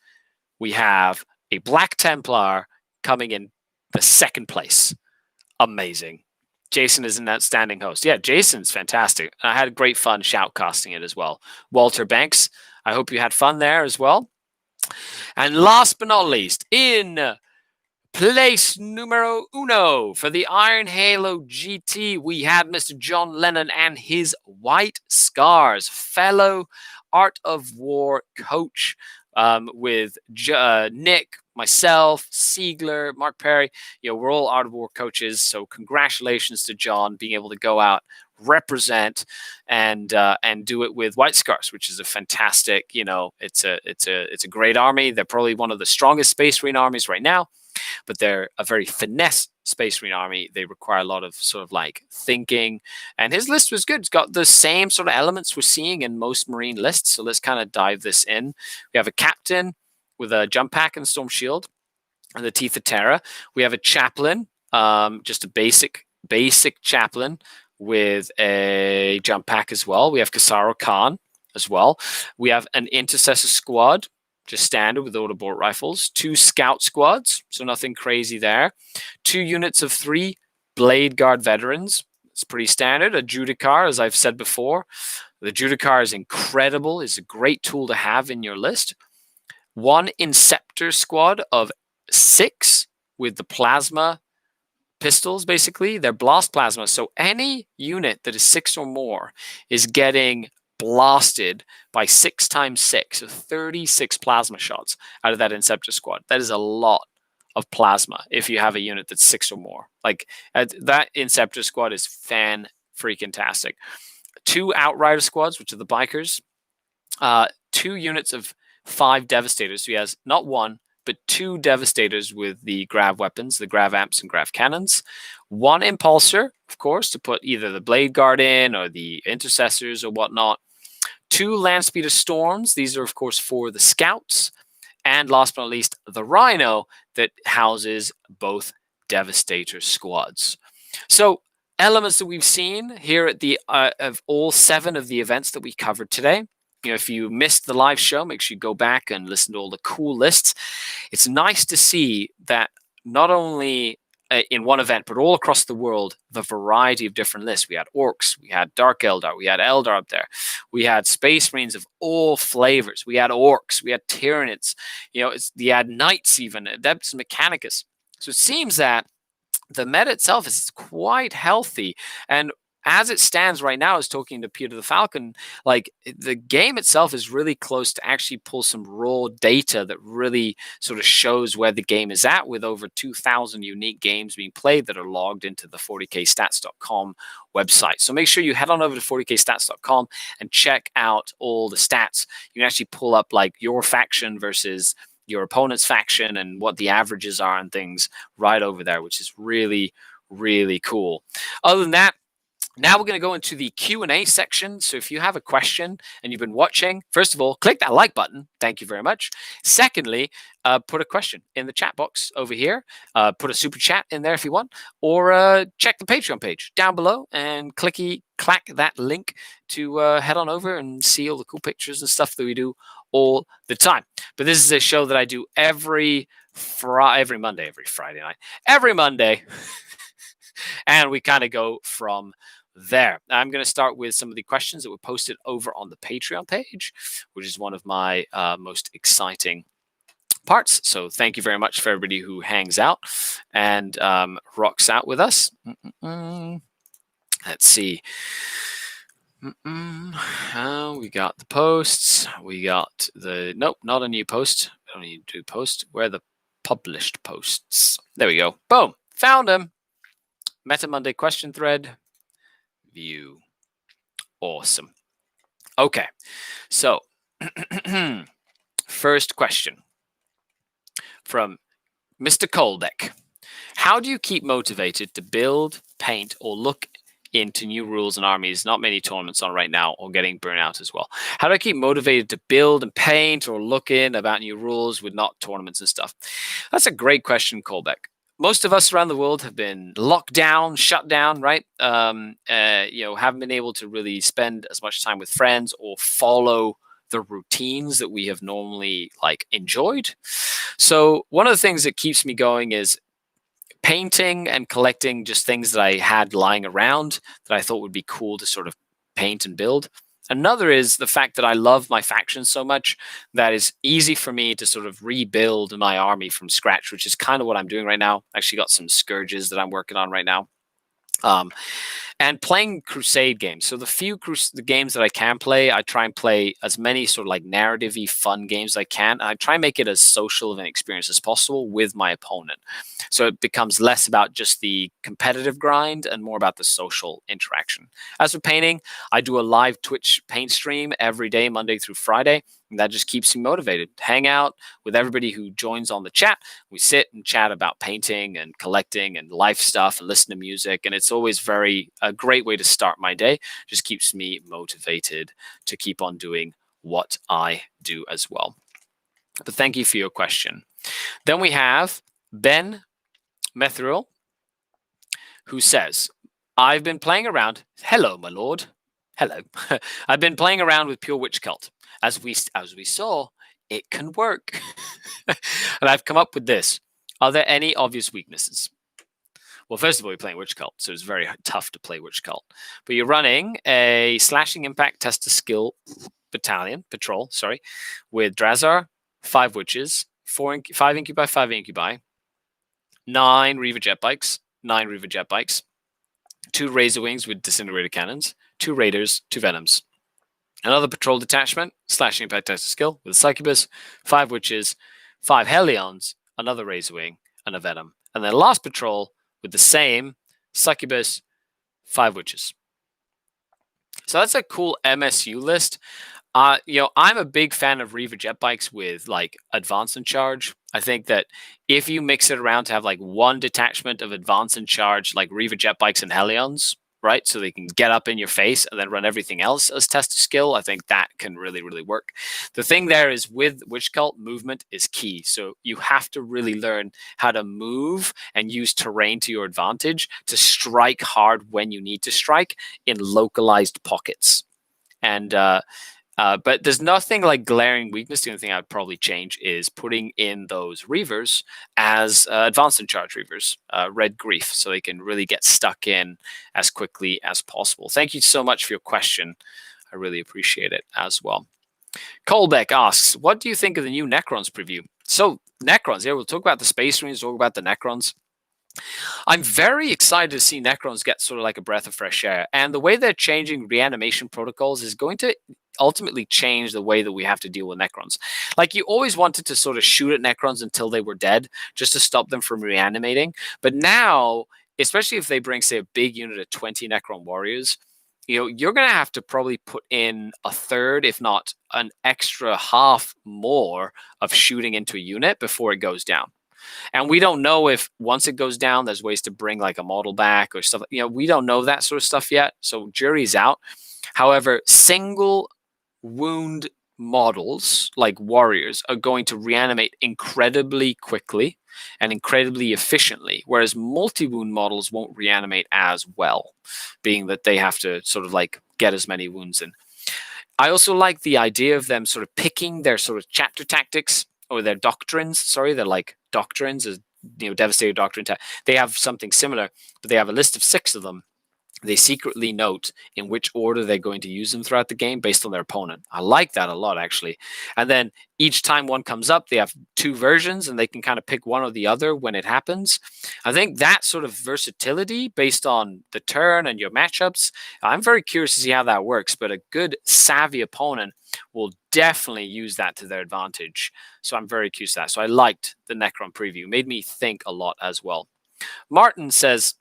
We have a Black Templar coming in the 2nd place. Amazing. Jason is an outstanding host. Yeah, Jason's fantastic. I had great fun shoutcasting it as well. Walter Banks, I hope you had fun there as well. And last but not least, in place numero 1 for the Iron Halo GT, we have Mr. John Lennon and his White Scars, fellow Art of War coach with Nick, myself, Siegler, Mark Perry. We're all Art of War coaches, so congratulations to John being able to go out, represent, and do it with White Scars, which is a fantastic. It's a great army. They're probably one of the strongest Space Marine armies right now, but they're a very finesse Space Marine army. They require a lot of sort of like thinking, and his list was good. It's got the same sort of elements we're seeing in most Marine lists. So let's kind of dive this in. We have a captain with a jump pack and storm shield and the Teeth of Terra. We have a chaplain, just a basic chaplain with a jump pack as well. We have Kasaro Khan as well. We have an intercessor squad, just standard with autobort rifles. 2 scout squads, so nothing crazy there. 2 units of 3 Blade Guard veterans. It's pretty standard. A Judicar, as I've said before. The Judicar is incredible. It's a great tool to have in your list. 1 Inceptor squad of 6 with the plasma pistols, basically. They're blast plasma. So any unit that is 6 or more is getting blasted by 6 times 6, so 36 plasma shots out of that Inceptor squad. That is a lot of plasma if you have a unit that's 6 or more. Like that Inceptor squad is fan-freaking-tastic. 2 Outrider squads, which are the bikers. 2 units of 5 Devastators. So he has not 1, but 2 Devastators with the Grav weapons, the Grav amps and Grav cannons. 1 Impulsor, of course, to put either the Blade Guard in or the Intercessors or whatnot. 2 Landspeeder Storms. These are, of course, for the Scouts. And last but not least, the Rhino that houses both Devastator squads. So elements that we've seen here at the of all 7 of the events that we covered today. If you missed the live show, make sure you go back and listen to all the cool lists. It's nice to see that not only in one event, but all across the world, the variety of different lists. We had Orcs, we had Dark Eldar, we had Eldar up there. We had Space Marines of all flavors. We had Orcs, we had Tyranids, we had Knights even, Adeptus Mechanicus. So it seems that the meta itself is quite healthy. And as it stands right now, I was talking to Peter the Falcon, like the game itself is really close to actually pull some raw data that really sort of shows where the game is at, with over 2,000 unique games being played that are logged into the 40kstats.com website. So make sure you head on over to 40kstats.com and check out all the stats. You can actually pull up like your faction versus your opponent's faction and what the averages are and things right over there, which is really, really cool. Other than that, now we're going to go into the Q&A section. So if you have a question and you've been watching, first of all, click that like button. Thank you very much. Secondly, put a question in the chat box over here. Put a super chat in there if you want, or check the Patreon page down below and clack that link to head on over and see all the cool pictures and stuff that we do all the time. But this is a show that I do every Monday, every Friday night, every Monday. And we kind of go from there. I'm going to start with some of the questions that were posted over on the Patreon page, which is one of my most exciting parts. So thank you very much for everybody who hangs out and rocks out with us. Let's see. We got the posts. We got the... Nope, not a new post. I don't need to do post. Where are the published posts? There we go. Boom. Found them. Meta Monday question thread. View. Awesome. Okay. So, first question from Mr. Kolbeck. How do you keep motivated to build, paint, or look into new rules and armies? Not many tournaments on right now, or getting burnout as well. How do I keep motivated to build and paint or look in about new rules with not tournaments and stuff? That's a great question, Kolbeck. Most of us around the world have been locked down, shut down, right? Haven't been able to really spend as much time with friends or follow the routines that we have normally enjoyed. So one of the things that keeps me going is painting and collecting just things that I had lying around that I thought would be cool to sort of paint and build. Another is the fact that I love my faction so much that it's easy for me to sort of rebuild my army from scratch, which is kind of what I'm doing right now. I actually got some Scourges that I'm working on right now. And playing Crusade games. So the games that I can play, I try and play as many sort of narrative-y fun games as I can. And I try and make it as social of an experience as possible with my opponent. So it becomes less about just the competitive grind and more about the social interaction. As for painting, I do a live Twitch paint stream every day, Monday through Friday. And that just keeps me motivated. Hang out with everybody who joins on the chat. We sit and chat about painting and collecting and life stuff and listen to music. And it's always a great way to start my day. Just keeps me motivated to keep on doing what I do as well. But thank you for your question. Then we have Ben Methril, who says, I've been playing around. Hello, my lord. Hello. I've been playing around with Pure Witch Cult. As we saw, it can work. And I've come up with this. Are there any obvious weaknesses? Well, first of all, you're playing Witch Cult, so it's very tough to play Witch Cult. But you're running a Slashing Impact Tester Skill Patrol, with Drazar, 5 Witches, 5 Incubi, 5 Incubi, 9 Reaver Jet Bikes, 2 Razor Wings with Disintegrator Cannons, 2 Raiders, 2 Venoms. Another patrol detachment, Slashing Impact Tester Skill with a Succubus, 5 Witches, 5 Hellions, another Razor Wing, and a Venom. And then last patrol with the same Succubus, 5 Witches. So that's a cool MSU list. I'm a big fan of Reaver jet bikes with like advance and charge. I think that if you mix it around to have like one detachment of advance and charge, like Reaver jet bikes and Hellions, right? So they can get up in your face and then run everything else as test of skill. I think that can really, really work. The thing there is with Witch Cult, movement is key. So you have to really learn how to move and use terrain to your advantage to strike hard when you need to strike in localized pockets. And but there's nothing like glaring weakness. The only thing I'd probably change is putting in those Reavers as advanced and charge Reavers, Red Grief, so they can really get stuck in as quickly as possible. Thank you so much for your question. I really appreciate it as well. Colbeck asks, what do you think of the new Necrons preview? So Necrons, yeah, we'll talk about the Space Marines, talk about the Necrons. I'm very excited to see Necrons get sort of like a breath of fresh air. And the way they're changing reanimation protocols is going to ultimately change the way that we have to deal with Necrons. Like you always wanted to sort of shoot at Necrons until they were dead just to stop them from reanimating. But now, especially if they bring, say, a big unit of 20 Necron warriors, you're going to have to probably put in a third, if not an extra half more of shooting into a unit before it goes down. And we don't know if once it goes down, there's ways to bring like a model back or stuff. We don't know that sort of stuff yet. So jury's out. However, single wound models like warriors are going to reanimate incredibly quickly and incredibly efficiently, whereas multi-wound models won't reanimate as well, being that they have to sort of like get as many wounds in. I also like the idea of them sort of picking their sort of chapter tactics or their doctrines. Sorry, they're like doctrines, Devastator Doctrine. They have something similar, but they have a list of 6 of them. They secretly note in which order they're going to use them throughout the game based on their opponent. I like that a lot, actually. And then each time one comes up, they have 2 versions and they can kind of pick one or the other when it happens. I think that sort of versatility based on the turn and your matchups, I'm very curious to see how that works. But a good, savvy opponent will definitely use that to their advantage. So I'm very curious to that. So I liked the Necron preview. Made me think a lot as well. Martin says,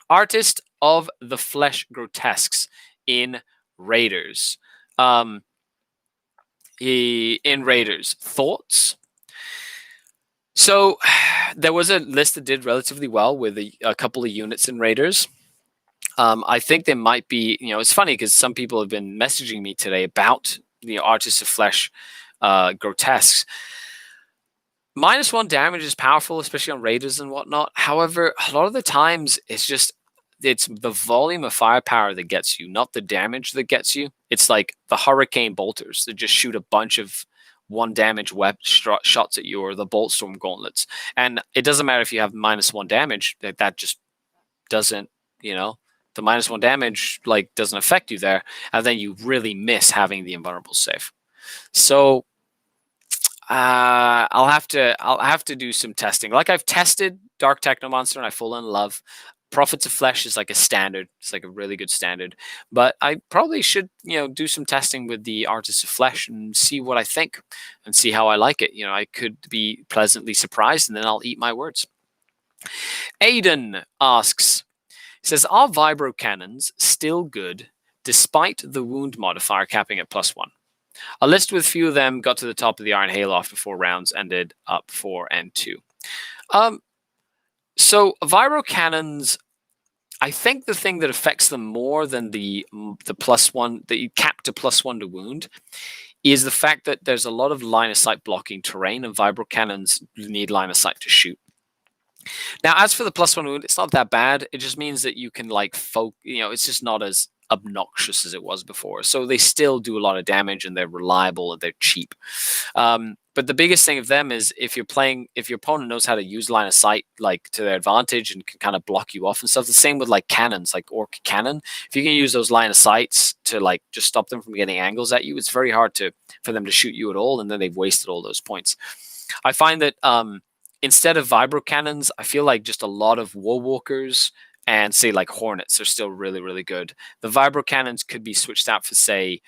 Artist of the Flesh Grotesques in Raiders. In Raiders, thoughts? So there was a list that did relatively well with a couple of units in Raiders. I think there might be, it's funny because some people have been messaging me today about the Artist of Flesh Grotesques. -1 damage is powerful, especially on Raiders and whatnot. However, a lot of the times it's the volume of firepower that gets you, not the damage that gets you. It's like the Hurricane Bolters that just shoot a bunch of 1 damage shots at you, or the Bolt Storm Gauntlets. And it doesn't matter if you have -1 damage, that just doesn't, the -1 damage like doesn't affect you there. And then you really miss having the invulnerable save. So I'll have to do some testing. Like I've tested Dark Technomonster and I fall in love. Prophets of Flesh is like a standard. It's like a really good standard. But I probably should, do some testing with the Artists of Flesh and see what I think and see how I like it. I could be pleasantly surprised and then I'll eat my words. Aiden asks, says, are vibro cannons still good despite the wound modifier capping at +1? A list with few of them got to the top of the Iron Hail after 4 rounds, ended up 4 and 2. So vibro cannons, I think the thing that affects them more than the +1, the cap to +1 to wound, is the fact that there's a lot of line of sight blocking terrain, and vibro cannons need line of sight to shoot. Now, as for the +1 wound, it's not that bad. It just means that you can it's just not as obnoxious as it was before. So they still do a lot of damage and they're reliable and they're cheap. But the biggest thing of them is if your opponent knows how to use line of sight like to their advantage and can kind of block you off and stuff. The same with like cannons, like Orc Cannon. If you can use those line of sights to like just stop them from getting angles at you, it's very hard for them to shoot you at all, and then they've wasted all those points. I find that instead of vibro cannons, I feel like just a lot of war walkers and say like Hornets are still really, really good. The vibro cannons could be switched out for, say,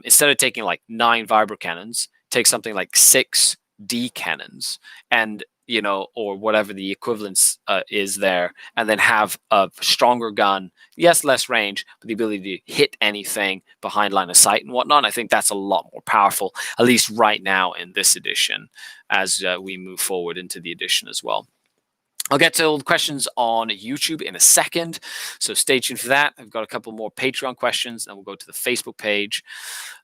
instead of taking like 9 vibro cannons, take something like 6 D cannons, and or whatever the equivalence is there, and then have a stronger gun. Yes, less range, but the ability to hit anything behind line of sight and whatnot. I think that's a lot more powerful, at least right now in this edition, as we move forward into the edition as well. I'll get to all the questions on YouTube in a second, so stay tuned for that. I've got a couple more Patreon questions, and we'll go to the Facebook page.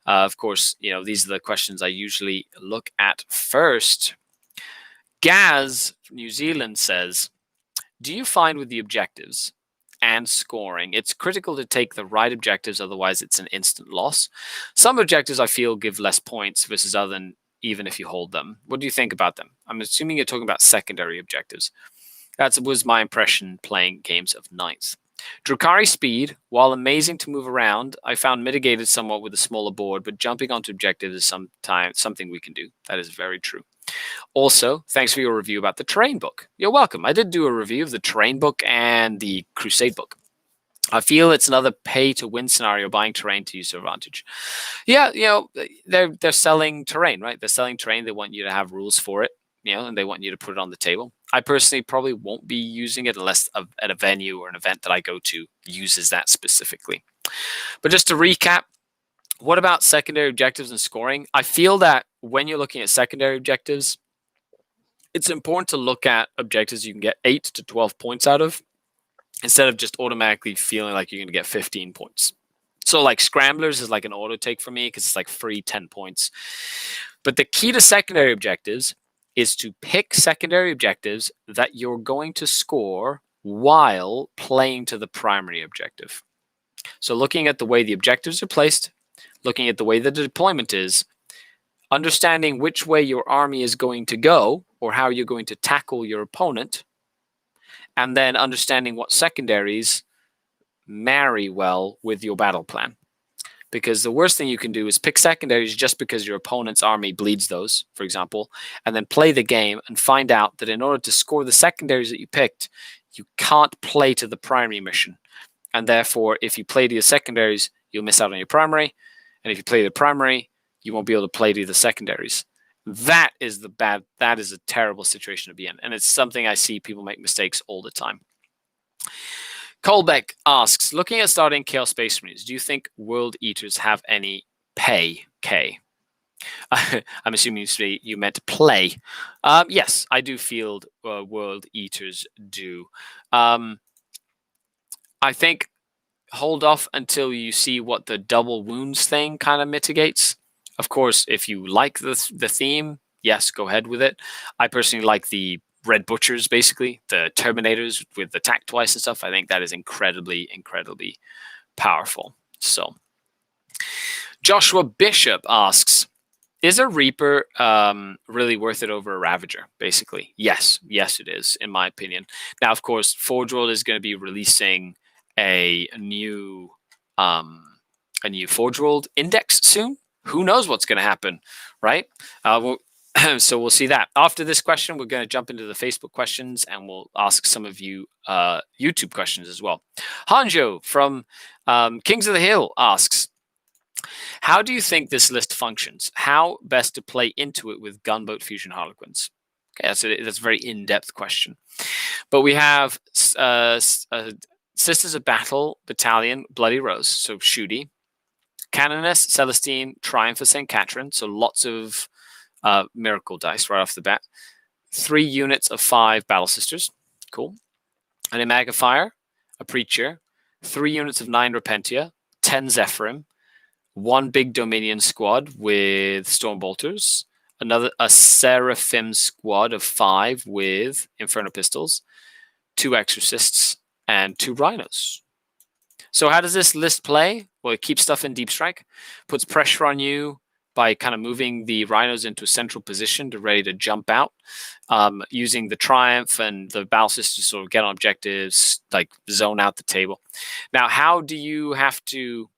Of course, these are the questions I usually look at first. Gaz from New Zealand says, do you find with the objectives and scoring, it's critical to take the right objectives, otherwise it's an instant loss? Some objectives I feel give less points versus other than even if you hold them. What do you think about them? I'm assuming you're talking about secondary objectives. That was my impression playing games of Ninth. Drukhari speed, while amazing to move around, I found mitigated somewhat with a smaller board, but jumping onto objectives is sometimes something we can do. That is very true. Also, thanks for your review about the terrain book. You're welcome. I did do a review of the terrain book and the Crusade book. I feel it's another pay-to-win scenario, buying terrain to use their advantage. Yeah, they're selling terrain, right? They're selling terrain. They want you to have rules for it, and they want you to put it on the table. I personally probably won't be using it unless at a venue or an event that I go to uses that specifically. But just to recap, what about secondary objectives and scoring? I feel that when you're looking at secondary objectives, it's important to look at objectives you can get 8 to 12 points out of, instead of just automatically feeling like you're going to get 15 points. So like Scramblers is like an auto take for me because it's like free 10 points. But the key to secondary objectives is to pick secondary objectives that you're going to score while playing to the primary objective. So looking at the way the objectives are placed, looking at the way the deployment is, understanding which way your army is going to go or how you're going to tackle your opponent, and then understanding what secondaries marry well with your battle plan. Because the worst thing you can do is pick secondaries just because your opponent's army bleeds those, for example, and then play the game and find out that in order to score the secondaries that you picked, you can't play to the primary mission. And therefore, if you play to the secondaries, you'll miss out on your primary. And if you play the primary, you won't be able to play to the secondaries. That is a terrible situation to be in. And it's something I see people make mistakes all the time. Colbeck asks, looking at starting Chaos Space Marines, do you think World Eaters have any pay? K. I'm assuming you meant play. Yes, I do feel World Eaters do. I think hold off until you see what the double wounds thing kind of mitigates. Of course, if you like the theme, yes, go ahead with it. I personally like the Red Butchers, basically, the Terminators with attack twice and stuff. I think that is incredibly, incredibly powerful. So, Joshua Bishop asks, is a Reaper really worth it over a Ravager, basically? Yes, it is, in my opinion. Now, of course, Forge World is going to be releasing a new Forge World index soon. Who knows what's going to happen, right? So we'll see that. After this question, we're going to jump into the Facebook questions, and we'll ask some of you YouTube questions as well. Hanjo from Kings of the Hill asks, how do you think this list functions? How best to play into it with Gunboat Fusion Harlequins? Okay, that's a very in-depth question. But we have Sisters of Battle Battalion Bloody Rose, so shooty. Canoness Celestine Triumph of St. Catherine, so lots of miracle dice right off the bat. 3 units of 5 Battle Sisters, cool. An Imagnifier, a Preacher, 3 units of 9 Repentia, 10 Zephyrim, 1 big Dominion squad with Stormbolters, a Seraphim squad of 5 with Inferno Pistols, 2 Exorcists, and 2 Rhinos. So how does this list play? Well, it keeps stuff in deep strike, puts pressure on you by kind of moving the Rhinos into a central position to ready to jump out, using the Triumph and the Battle Sisters to sort of get on objectives, like zone out the table. Now, how do you have to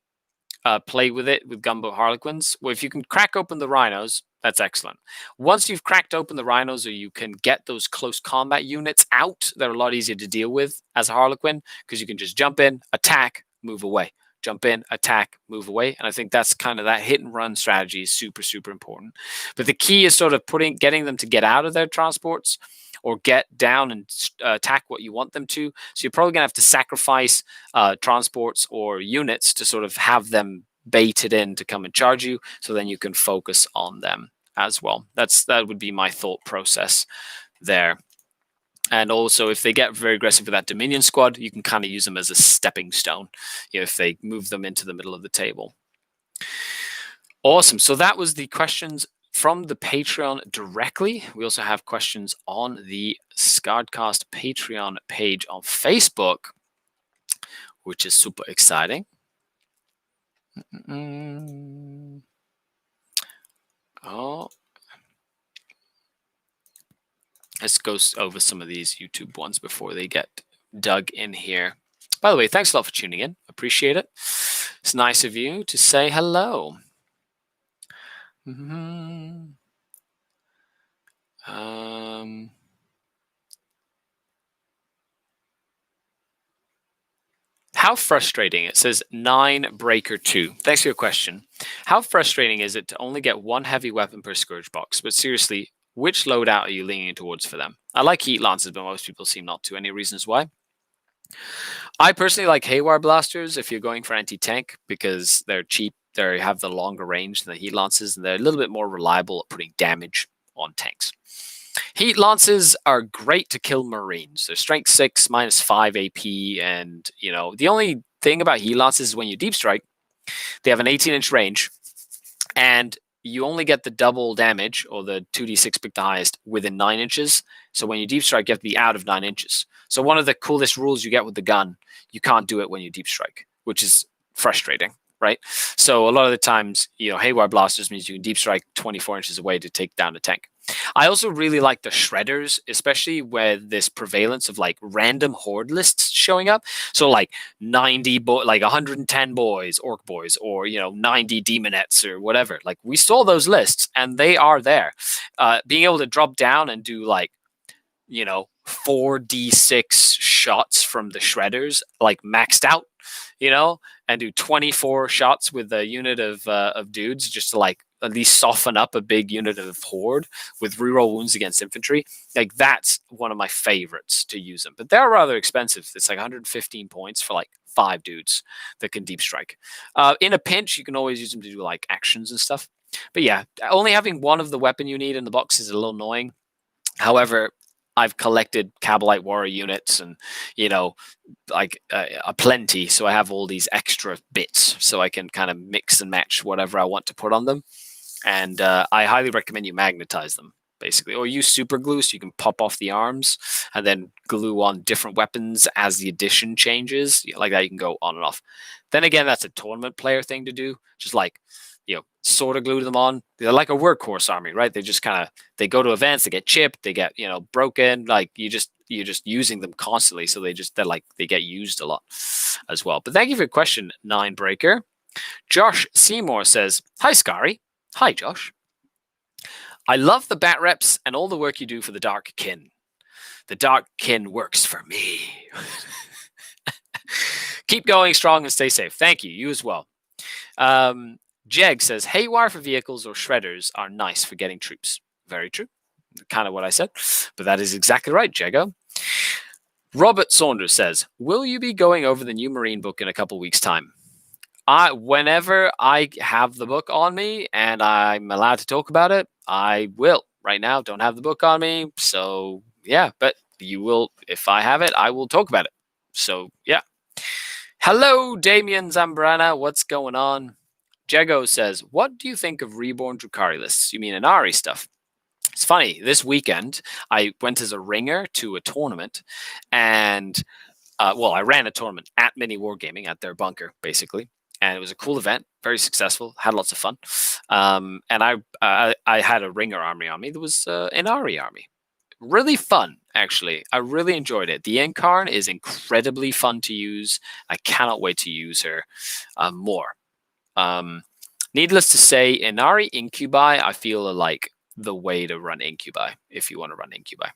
play with it with Gunboat Harlequins? Well, if you can crack open the Rhinos, that's excellent. Once you've cracked open the Rhinos, or you can get those close combat units out, they're a lot easier to deal with as a Harlequin, because you can just jump in, attack, move away. Jump in, attack, move away. And I think that's kind of that hit and run strategy is super, super important. But the key is sort of getting them to get out of their transports or get down and attack what you want them to. So you're probably going to have to sacrifice transports or units to sort of have them baited in to come and charge you, so then you can focus on them as well. That would be my thought process there. And also, if they get very aggressive with that Dominion squad, you can kind of use them as a stepping stone, if they move them into the middle of the table. Awesome. So that was the questions from the Patreon directly. We also have questions on the SkaredCast Patreon page on Facebook, which is super exciting. Oh. Let's go over some of these YouTube ones before they get dug in here. By the way, thanks a lot for tuning in. Appreciate it. It's nice of you to say hello. How frustrating, it says 9Breaker2. Thanks for your question. How frustrating is it to only get one heavy weapon per Scourge box? But seriously, which loadout are you leaning towards for them? I like Heat Lancers, but most people seem not to. Any reasons why? I personally like Haywire Blasters if you're going for anti-tank, because they're cheap. They have the longer range than the Heat Lances, and they're a little bit more reliable at putting damage on tanks. Heat Lances are great to kill Marines. They're strength 6, -5 AP, and the only thing about Heat Lances is when you deep strike, they have an 18-inch range, and you only get the double damage, or the 2d6 pick the highest, within 9 inches. So when you deep strike, you have to be out of 9 inches. So one of the coolest rules you get with the gun, you can't do it when you deep strike, which is frustrating, right? So a lot of the times, Haywire Blasters means you can deep strike 24 inches away to take down a tank. I also really like the Shredders, especially with this prevalence of like random horde lists showing up. So like 110 boys, orc boys, or 90 demonettes or whatever. Like we saw those lists and they are there. Being able to drop down and do 4d6 shots from the Shredders, like maxed out, and do 24 shots with a unit of dudes just to at least soften up a big unit of horde with reroll wounds against infantry. Like that's one of my favorites to use them, but they're rather expensive. It's like 115 points for 5 dudes that can deep strike. In a pinch, you can always use them to do actions and stuff. But yeah, only having one of the weapon you need in the box is a little annoying. However, I've collected Cabalite Warrior units and, a plenty. So I have all these extra bits so I can kind of mix and match whatever I want to put on them. And I highly recommend you magnetize them, basically, or use super glue so you can pop off the arms and then glue on different weapons as the addition changes. Like that, you can go on and off. Then again, that's a tournament player thing to do. Just sort of glue them on. They're like a workhorse army, right? They just they go to events, they get chipped, they get broken. You're just using them constantly, so they get used a lot as well. But thank you for your question, 9Breaker. Josh Seymour says, "Hi Skari." Hi Josh. "I love the bat reps and all the work you do for the Dark Kin. The Dark Kin works for me. Keep going strong and stay safe." Thank you. You as well. Jeg says, "Haywire for vehicles or shredders are nice for getting troops." Very true. Kind of what I said, but that is exactly right, Jego. Robert Saunders says, "Will you be going over the new Marine book in a couple weeks' time?" Whenever I have the book on me and I'm allowed to talk about it, I will. Right now, don't have the book on me, so yeah, but you will. If I have it, I will talk about it. So yeah. Hello, Damien Zambrana. What's going on? Jego says, "What do you think of Reborn Drukhari lists? You mean Inari stuff?" It's funny. This weekend, I went as a ringer to a tournament, and I ran a tournament at Mini Wargaming at their bunker, basically, and it was a cool event, very successful, had lots of fun. And I had a ringer army on me. There was an Inari army. Really fun, actually. I really enjoyed it. The Incarn is incredibly fun to use. I cannot wait to use her more. Needless to say, Inari Incubi, I feel are like the way to run Incubi if you want to run Incubi.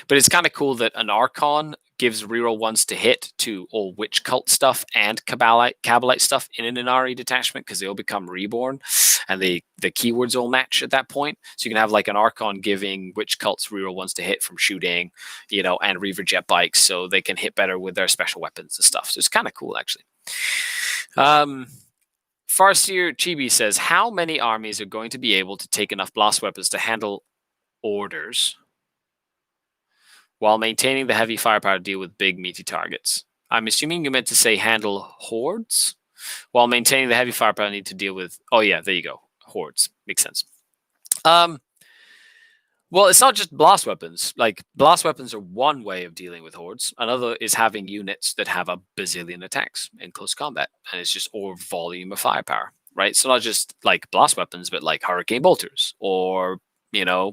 But it's kind of cool that an Archon gives reroll ones to hit to all witch cult stuff and Kabbalite stuff in an Inari detachment, because they all become reborn, and the keywords all match at that point. So you can have like an Archon giving witch cults reroll ones to hit from shooting, and Reaver jet bikes, so they can hit better with their special weapons and stuff. So it's kind of cool, actually. Farseer Chibi says, how many armies are going to be able to take enough blast weapons to handle orders while maintaining the heavy firepower to deal with big meaty targets? I'm assuming you meant to say handle hordes while maintaining the heavy firepower need to deal with... Oh yeah, there you go. Hordes. Makes sense. Well, it's not just blast weapons. Like, blast weapons are one way of dealing with hordes. Another is having units that have a bazillion attacks in close combat, and it's just or volume of firepower, right? So not just like blast weapons, but like hurricane bolters, or I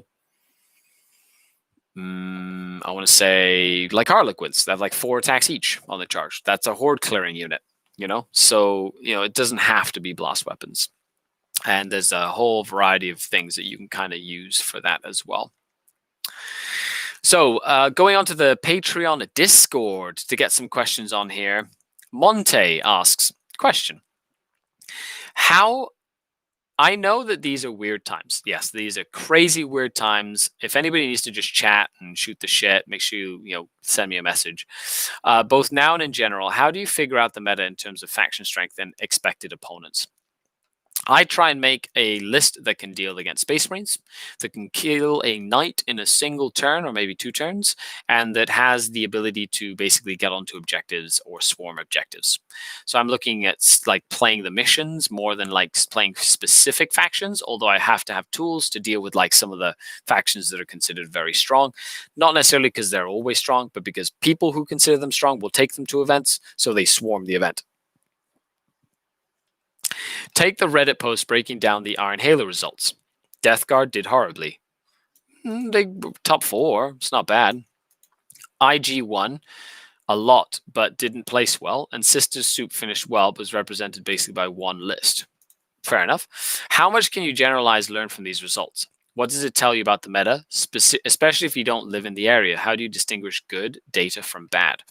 want to say like harlequins that have like 4 attacks each on the charge. That's a horde clearing unit, So, it doesn't have to be blast weapons. And there's a whole variety of things that you can kind of use for that as well. So going on to the Patreon Discord to get some questions on here. Monte asks, question. I know that these are weird times. Yes, these are crazy weird times. If anybody needs to just chat and shoot the shit, make sure you send me a message. Both now and in general, how do you figure out the meta in terms of faction strength and expected opponents? I try and make a list that can deal against Space Marines, that can kill a knight in a single turn or maybe 2 turns, and that has the ability to basically get onto objectives or swarm objectives. So I'm looking at like playing the missions more than like playing specific factions, although I have to have tools to deal with like some of the factions that are considered very strong. Not necessarily because they're always strong, but because people who consider them strong will take them to events, so they swarm the event. Take the Reddit post breaking down the Iron Halo results. Death Guard did horribly. They top 4. It's not bad. IG won a lot, but didn't place well. And Sisters Soup finished well, but was represented basically by 1 list. Fair enough. How much can you learn from these results? What does it tell you about the meta, especially if you don't live in the area? How do you distinguish good data from bad?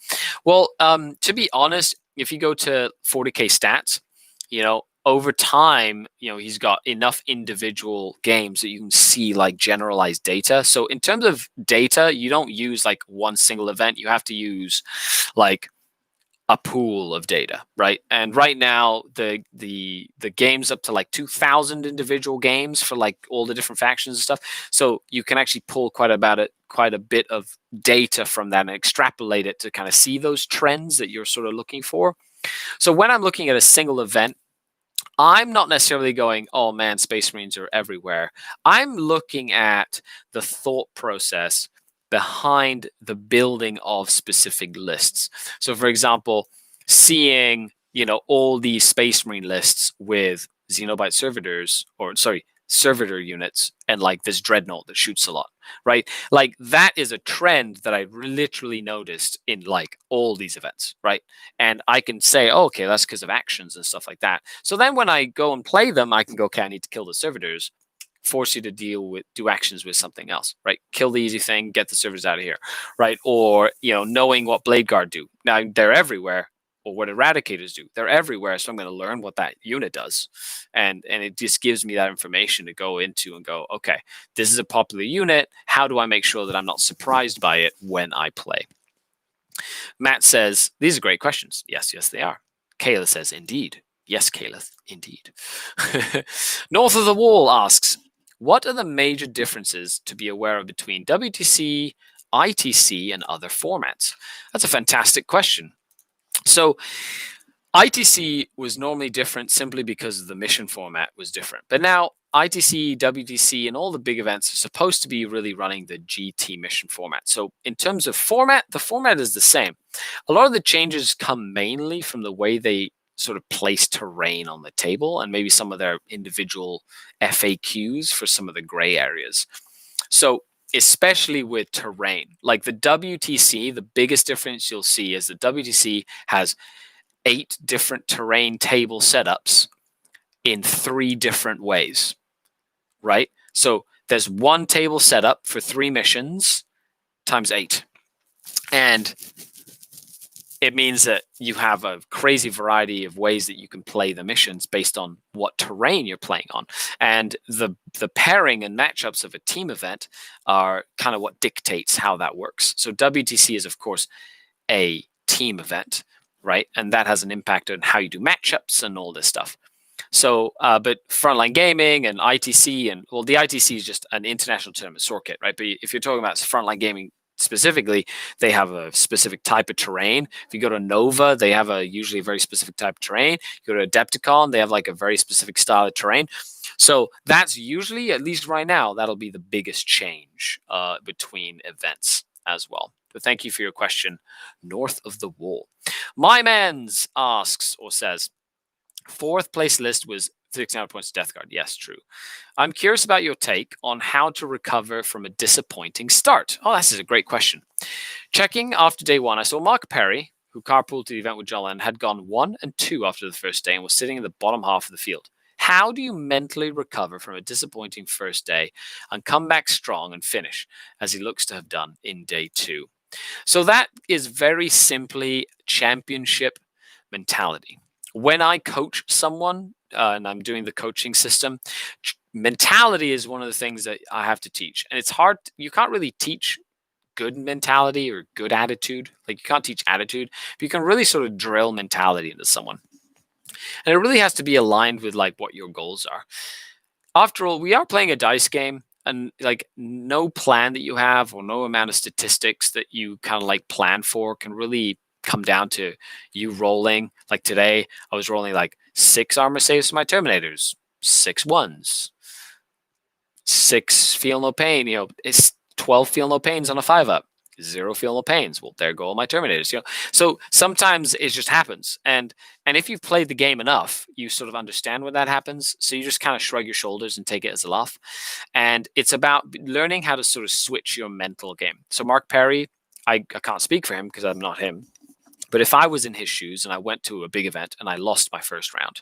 Well, to be honest, if you go to 40K stats, over time, he's got enough individual games that you can see like generalized data. So in terms of data, you don't use like one single event. You have to use like a pool of data, right? And right now, the game's up to like 2,000 individual games for like all the different factions and stuff. So you can actually pull quite a bit of data from that and extrapolate it to kind of see those trends that you're sort of looking for. So when I'm looking at a single event, I'm not necessarily going, oh man, Space Marines are everywhere. I'm looking at the thought process behind the building of specific lists. So for example, seeing, all these Space Marine lists with Xenobite servitor units and like this dreadnought that shoots a lot, right? Like that is a trend that I literally noticed in like all these events, right? And I can say, oh, okay, that's because of actions and stuff like that. So then when I go and play them, I can go, okay, I need to kill the servitors, force you to do actions with something else, right? Kill the easy thing, get the servitors out of here, right? Or, knowing what Blade Guard do. Now they're everywhere. Or what Eradicators do. They're everywhere, so I'm going to learn what that unit does. And it just gives me that information to go into and go, okay, this is a popular unit. How do I make sure that I'm not surprised by it when I play? Matt says, these are great questions. Yes, they are. Kayla says, indeed. Yes, Kayla, indeed. North of the Wall asks, what are the major differences to be aware of between WTC, ITC, and other formats? That's a fantastic question. So ITC was normally different simply because the mission format was different. But now ITC, WTC, and all the big events are supposed to be really running the GT mission format. So in terms of format, the format is the same. A lot of the changes come mainly from the way they sort of place terrain on the table and maybe some of their individual FAQs for some of the gray areas. So especially with terrain, like the WTC, the biggest difference you'll see is the WTC has 8 different terrain table setups in 3 different ways, right? So there's 1 table setup for 3 missions times 8. And it means that you have a crazy variety of ways that you can play the missions based on what terrain you're playing on. And the pairing and matchups of a team event are kind of what dictates how that works. So WTC is, of course, a team event, right? And that has an impact on how you do matchups and all this stuff. So, but Frontline Gaming and ITC, and well, the ITC is just an international tournament circuit, right? But if you're talking about Frontline Gaming specifically, they have a specific type of terrain. If you go to Nova, they have usually a very specific type of terrain. You go to Adepticon, they have like a very specific style of terrain. So that's usually, at least right now, that'll be the biggest change between events as well. But thank you for your question, North of the Wall. My Mans asks or says, fourth place list was 1600 points to Death Guard. Yes, true. I'm curious about your take on how to recover from a disappointing start. Oh, this is a great question. Checking after day one, I saw Mark Perry, who carpooled to the event with John Lennon, had gone 1 and 2 after the first day and was sitting in the bottom half of the field. How do you mentally recover from a disappointing first day and come back strong and finish, as he looks to have done in day 2? So that is very simply championship mentality. When I coach someone and I'm doing the coaching system, mentality is one of the things that I have to teach. And it's hard. You can't really teach good mentality or good attitude. Like you can't teach attitude, but you can really sort of drill mentality into someone. And it really has to be aligned with like what your goals are. After all, we are playing a dice game, and like no plan that you have or no amount of statistics that you kind of like plan for can really come down to you rolling. Like today, I was rolling like 6 armor saves for my Terminators, 6 ones, 6 feel no pain. It's 12 feel no pains on a 5-up. 0 feel no pains. Well, there go all my Terminators. So sometimes it just happens, and if you've played the game enough, you sort of understand when that happens. So you just kind of shrug your shoulders and take it as a laugh. And it's about learning how to sort of switch your mental game. So Mark Perry, I can't speak for him because I'm not him. But if I was in his shoes and I went to a big event and I lost my first round,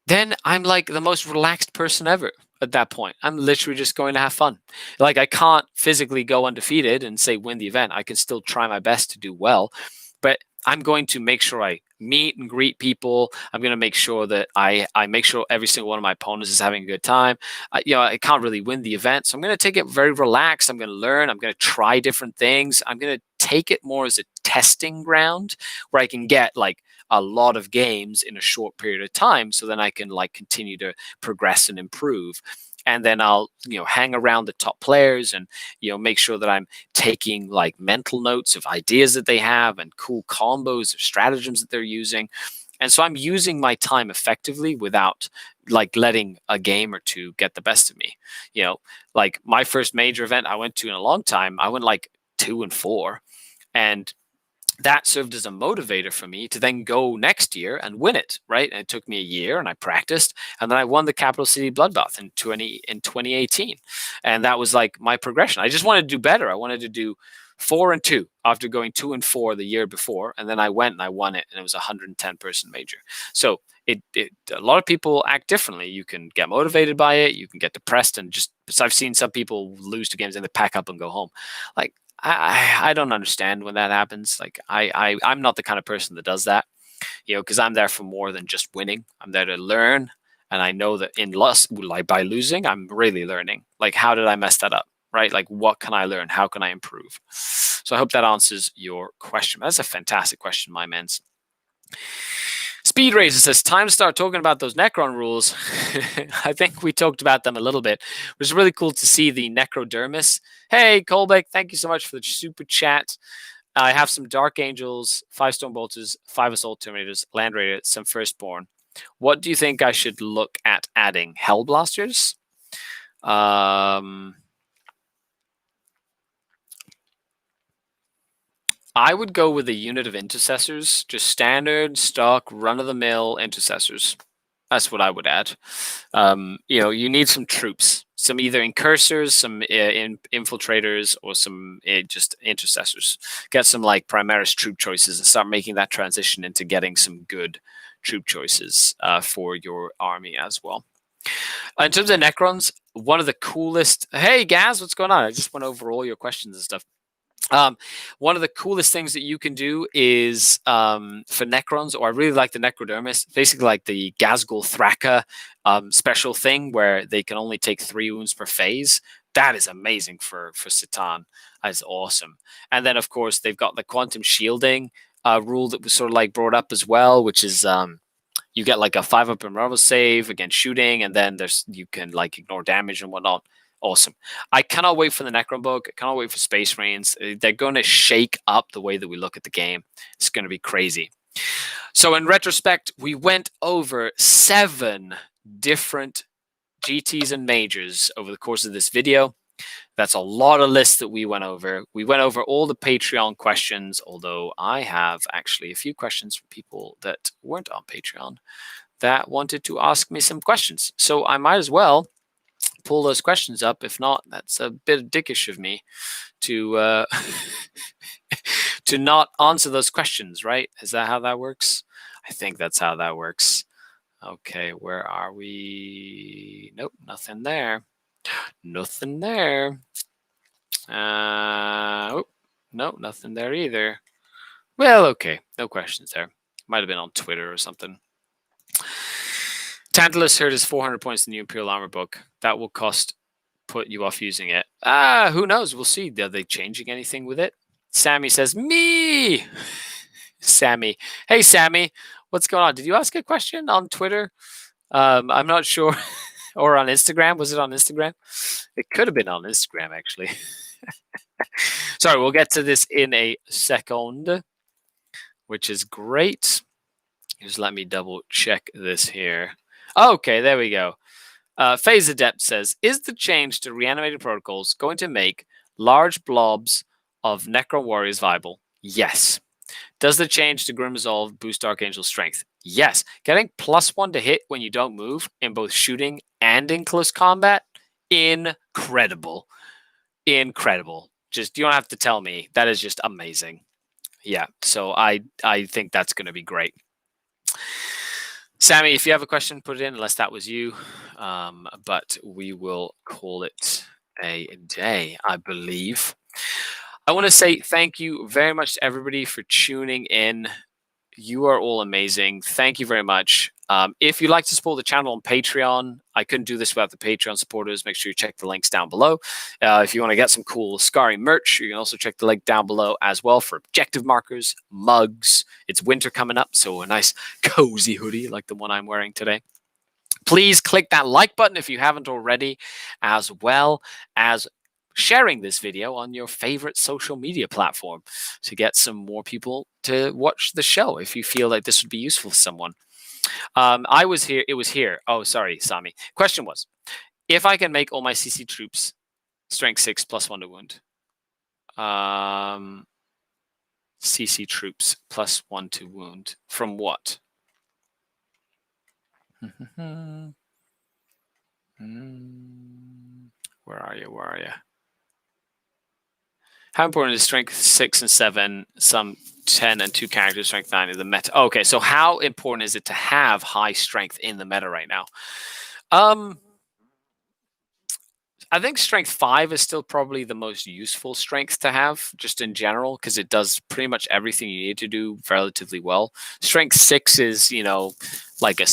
then I'm like the most relaxed person ever at that point. I'm literally just going to have fun. Like I can't physically go undefeated and say win the event. I can still try my best to do well, but I'm going to make sure I meet and greet people. I'm going to make sure that I make sure every single one of my opponents is having a good time. I can't really win the event, so I'm going to take it very relaxed. I'm going to learn. I'm going to try different things. I'm going to take it more as a testing ground where I can get like a lot of games in a short period of time, so then I can like continue to progress and improve. And then I'll hang around the top players and make sure that I'm taking like mental notes of ideas that they have and cool combos of stratagems that they're using. And so I'm using my time effectively without like letting a game or two get the best of me. Like my first major event I went to in a long time, I went like 2 and 4, and that served as a motivator for me to then go next year and win it, right? And it took me a year, and I practiced, and then I won the Capital City Bloodbath in 2018, and that was like my progression. I just wanted to do better. I wanted to do 4 and 2 after going 2 and 4 the year before, and then I went and I won it, and it was a 110-person major. So a lot of people act differently. You can get motivated by it. You can get depressed, and I've seen some people lose to games and they pack up and go home. Like, I don't understand when that happens. Like I'm not the kind of person that does that, because I'm there for more than just winning. I'm there to learn, and I know that in loss, like by losing, I'm really learning. Like, how did I mess that up, right? Like, what can I learn? How can I improve? So I hope that answers your question. That's a fantastic question, my man. Speed Racer says, time to start talking about those Necron rules. I think we talked about them a little bit. It was really cool to see the Necrodermis. Hey, Colbeck, thank you so much for the super chat. I have some Dark Angels, 5 Stone Bolters, 5 Assault Terminators, Land Raider, some Firstborn. What do you think I should look at adding? Hellblasters? I would go with a unit of intercessors, just standard, stock, run-of-the-mill intercessors. That's what I would add. You need some troops, some either incursors, some infiltrators, or some just intercessors. Get some like Primaris troop choices and start making that transition into getting some good troop choices for your army as well. In terms of Necrons, one of the coolest... Hey, Gaz, what's going on? I just went over all your questions and stuff. One of the coolest things that you can do is for Necrons, or I really like the Necrodermis, basically like the Ghazghkull Thraka special thing where they can only take 3 wounds per phase. That is amazing for Satan. That is awesome. And then, of course, they've got the quantum shielding rule that was sort of like brought up as well, which is you get like a 5-up in save against shooting, and then you can like ignore damage and whatnot. Awesome. I cannot wait for the Necron book. I cannot wait for Space Marines. They're going to shake up the way that we look at the game. It's going to be crazy. So in retrospect, we went over 7 different GTs and majors over the course of this video. That's a lot of lists that we went over. We went over all the Patreon questions, although I have actually a few questions from people that weren't on Patreon that wanted to ask me some questions. So I might as well pull those questions up. If not, that's a bit dickish of me to to not answer those questions, right? Is that how that works? I think that's how that works. Okay, where are we? Nope, nothing there. Nothing there. Oh, no, nothing there either. Well, okay, no questions there. Might have been on Twitter or something. Tantalus heard his 400 points in the new Imperial Armor book. That will put you off using it. Who knows? We'll see. Are they changing anything with it? Sammy says, me! Sammy. Hey, Sammy. What's going on? Did you ask a question on Twitter? I'm not sure. Or on Instagram? Was it on Instagram? It could have been on Instagram, actually. Sorry, we'll get to this in a second, which is great. Just let me double check this here. Okay, there we go. Phase Adept says, is the change to reanimated protocols going to make large blobs of Necron warriors viable? Yes. Does the change to Grim Resolve boost Archangel's strength? Yes. Getting +1 to hit when you don't move in both shooting and in close combat? Incredible. Incredible. Just, you don't have to tell me. That is just amazing. Yeah, so I think that's going to be great. Sammy, if you have a question, put it in, unless that was you. But we will call it a day, I believe. I want to say thank you very much to everybody for tuning in. You are all amazing. Thank you very much. If you'd like to support the channel on Patreon, I couldn't do this without the Patreon supporters. Make sure you check the links down below. If you want to get some cool Skari merch, you can also check the link down below as well for objective markers, mugs. It's winter coming up, so a nice cozy hoodie like the one I'm wearing today. Please click that like button if you haven't already, as well as sharing this video on your favorite social media platform to get some more people to watch the show if you feel like this would be useful for someone. I was here. It was here. Oh, sorry, Sami. Question was, if I can make all my CC troops strength 6 +1 to wound. CC troops +1 to wound. From what? Where are you? Where are you? How important is strength 6 and 7, some 10 and 2 characters, strength 9 in the meta? Okay, so how important is it to have high strength in the meta right now? I think strength 5 is still probably the most useful strength to have, just in general, because it does pretty much everything you need to do relatively well. Strength 6 is, you know, like a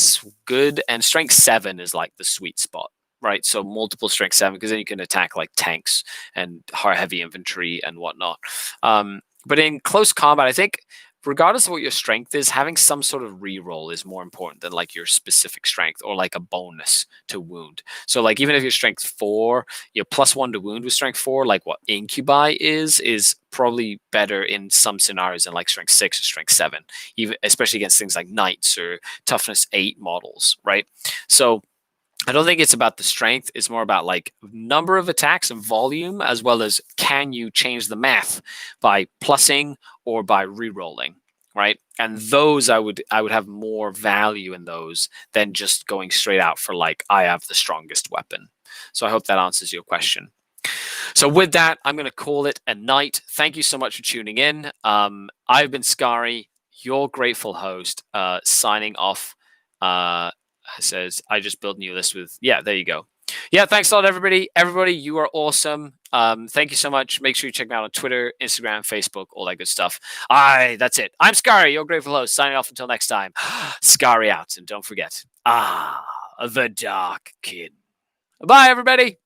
good, and strength 7 is like the sweet spot, right? So multiple strength 7, because then you can attack like tanks and heavy infantry and whatnot. But in close combat, I think regardless of what your strength is, having some sort of reroll is more important than like your specific strength or like a bonus to wound. So like even if you're strength 4, your +1 to wound with strength 4, like what Incubi is probably better in some scenarios than like strength 6 or strength 7, even especially against things like knights or toughness 8 models, right? So I don't think it's about the strength. It's more about like number of attacks and volume, as well as can you change the math by plussing or by re-rolling, right? And those I would have more value in those than just going straight out for like I have the strongest weapon. So I hope that answers your question. So with that, I'm going to call it a night. Thank you so much for tuning in. I've been Skari, your grateful host, signing off. Says I just built a new list with, yeah, there you go. Yeah, thanks a lot, everybody. Everybody, you are awesome. Thank you so much. Make sure you check me out on Twitter, Instagram, Facebook, all that good stuff. That's it. I'm Skari, your grateful host, signing off until next time. Skari out, and don't forget, the Dark Kid. Bye, everybody.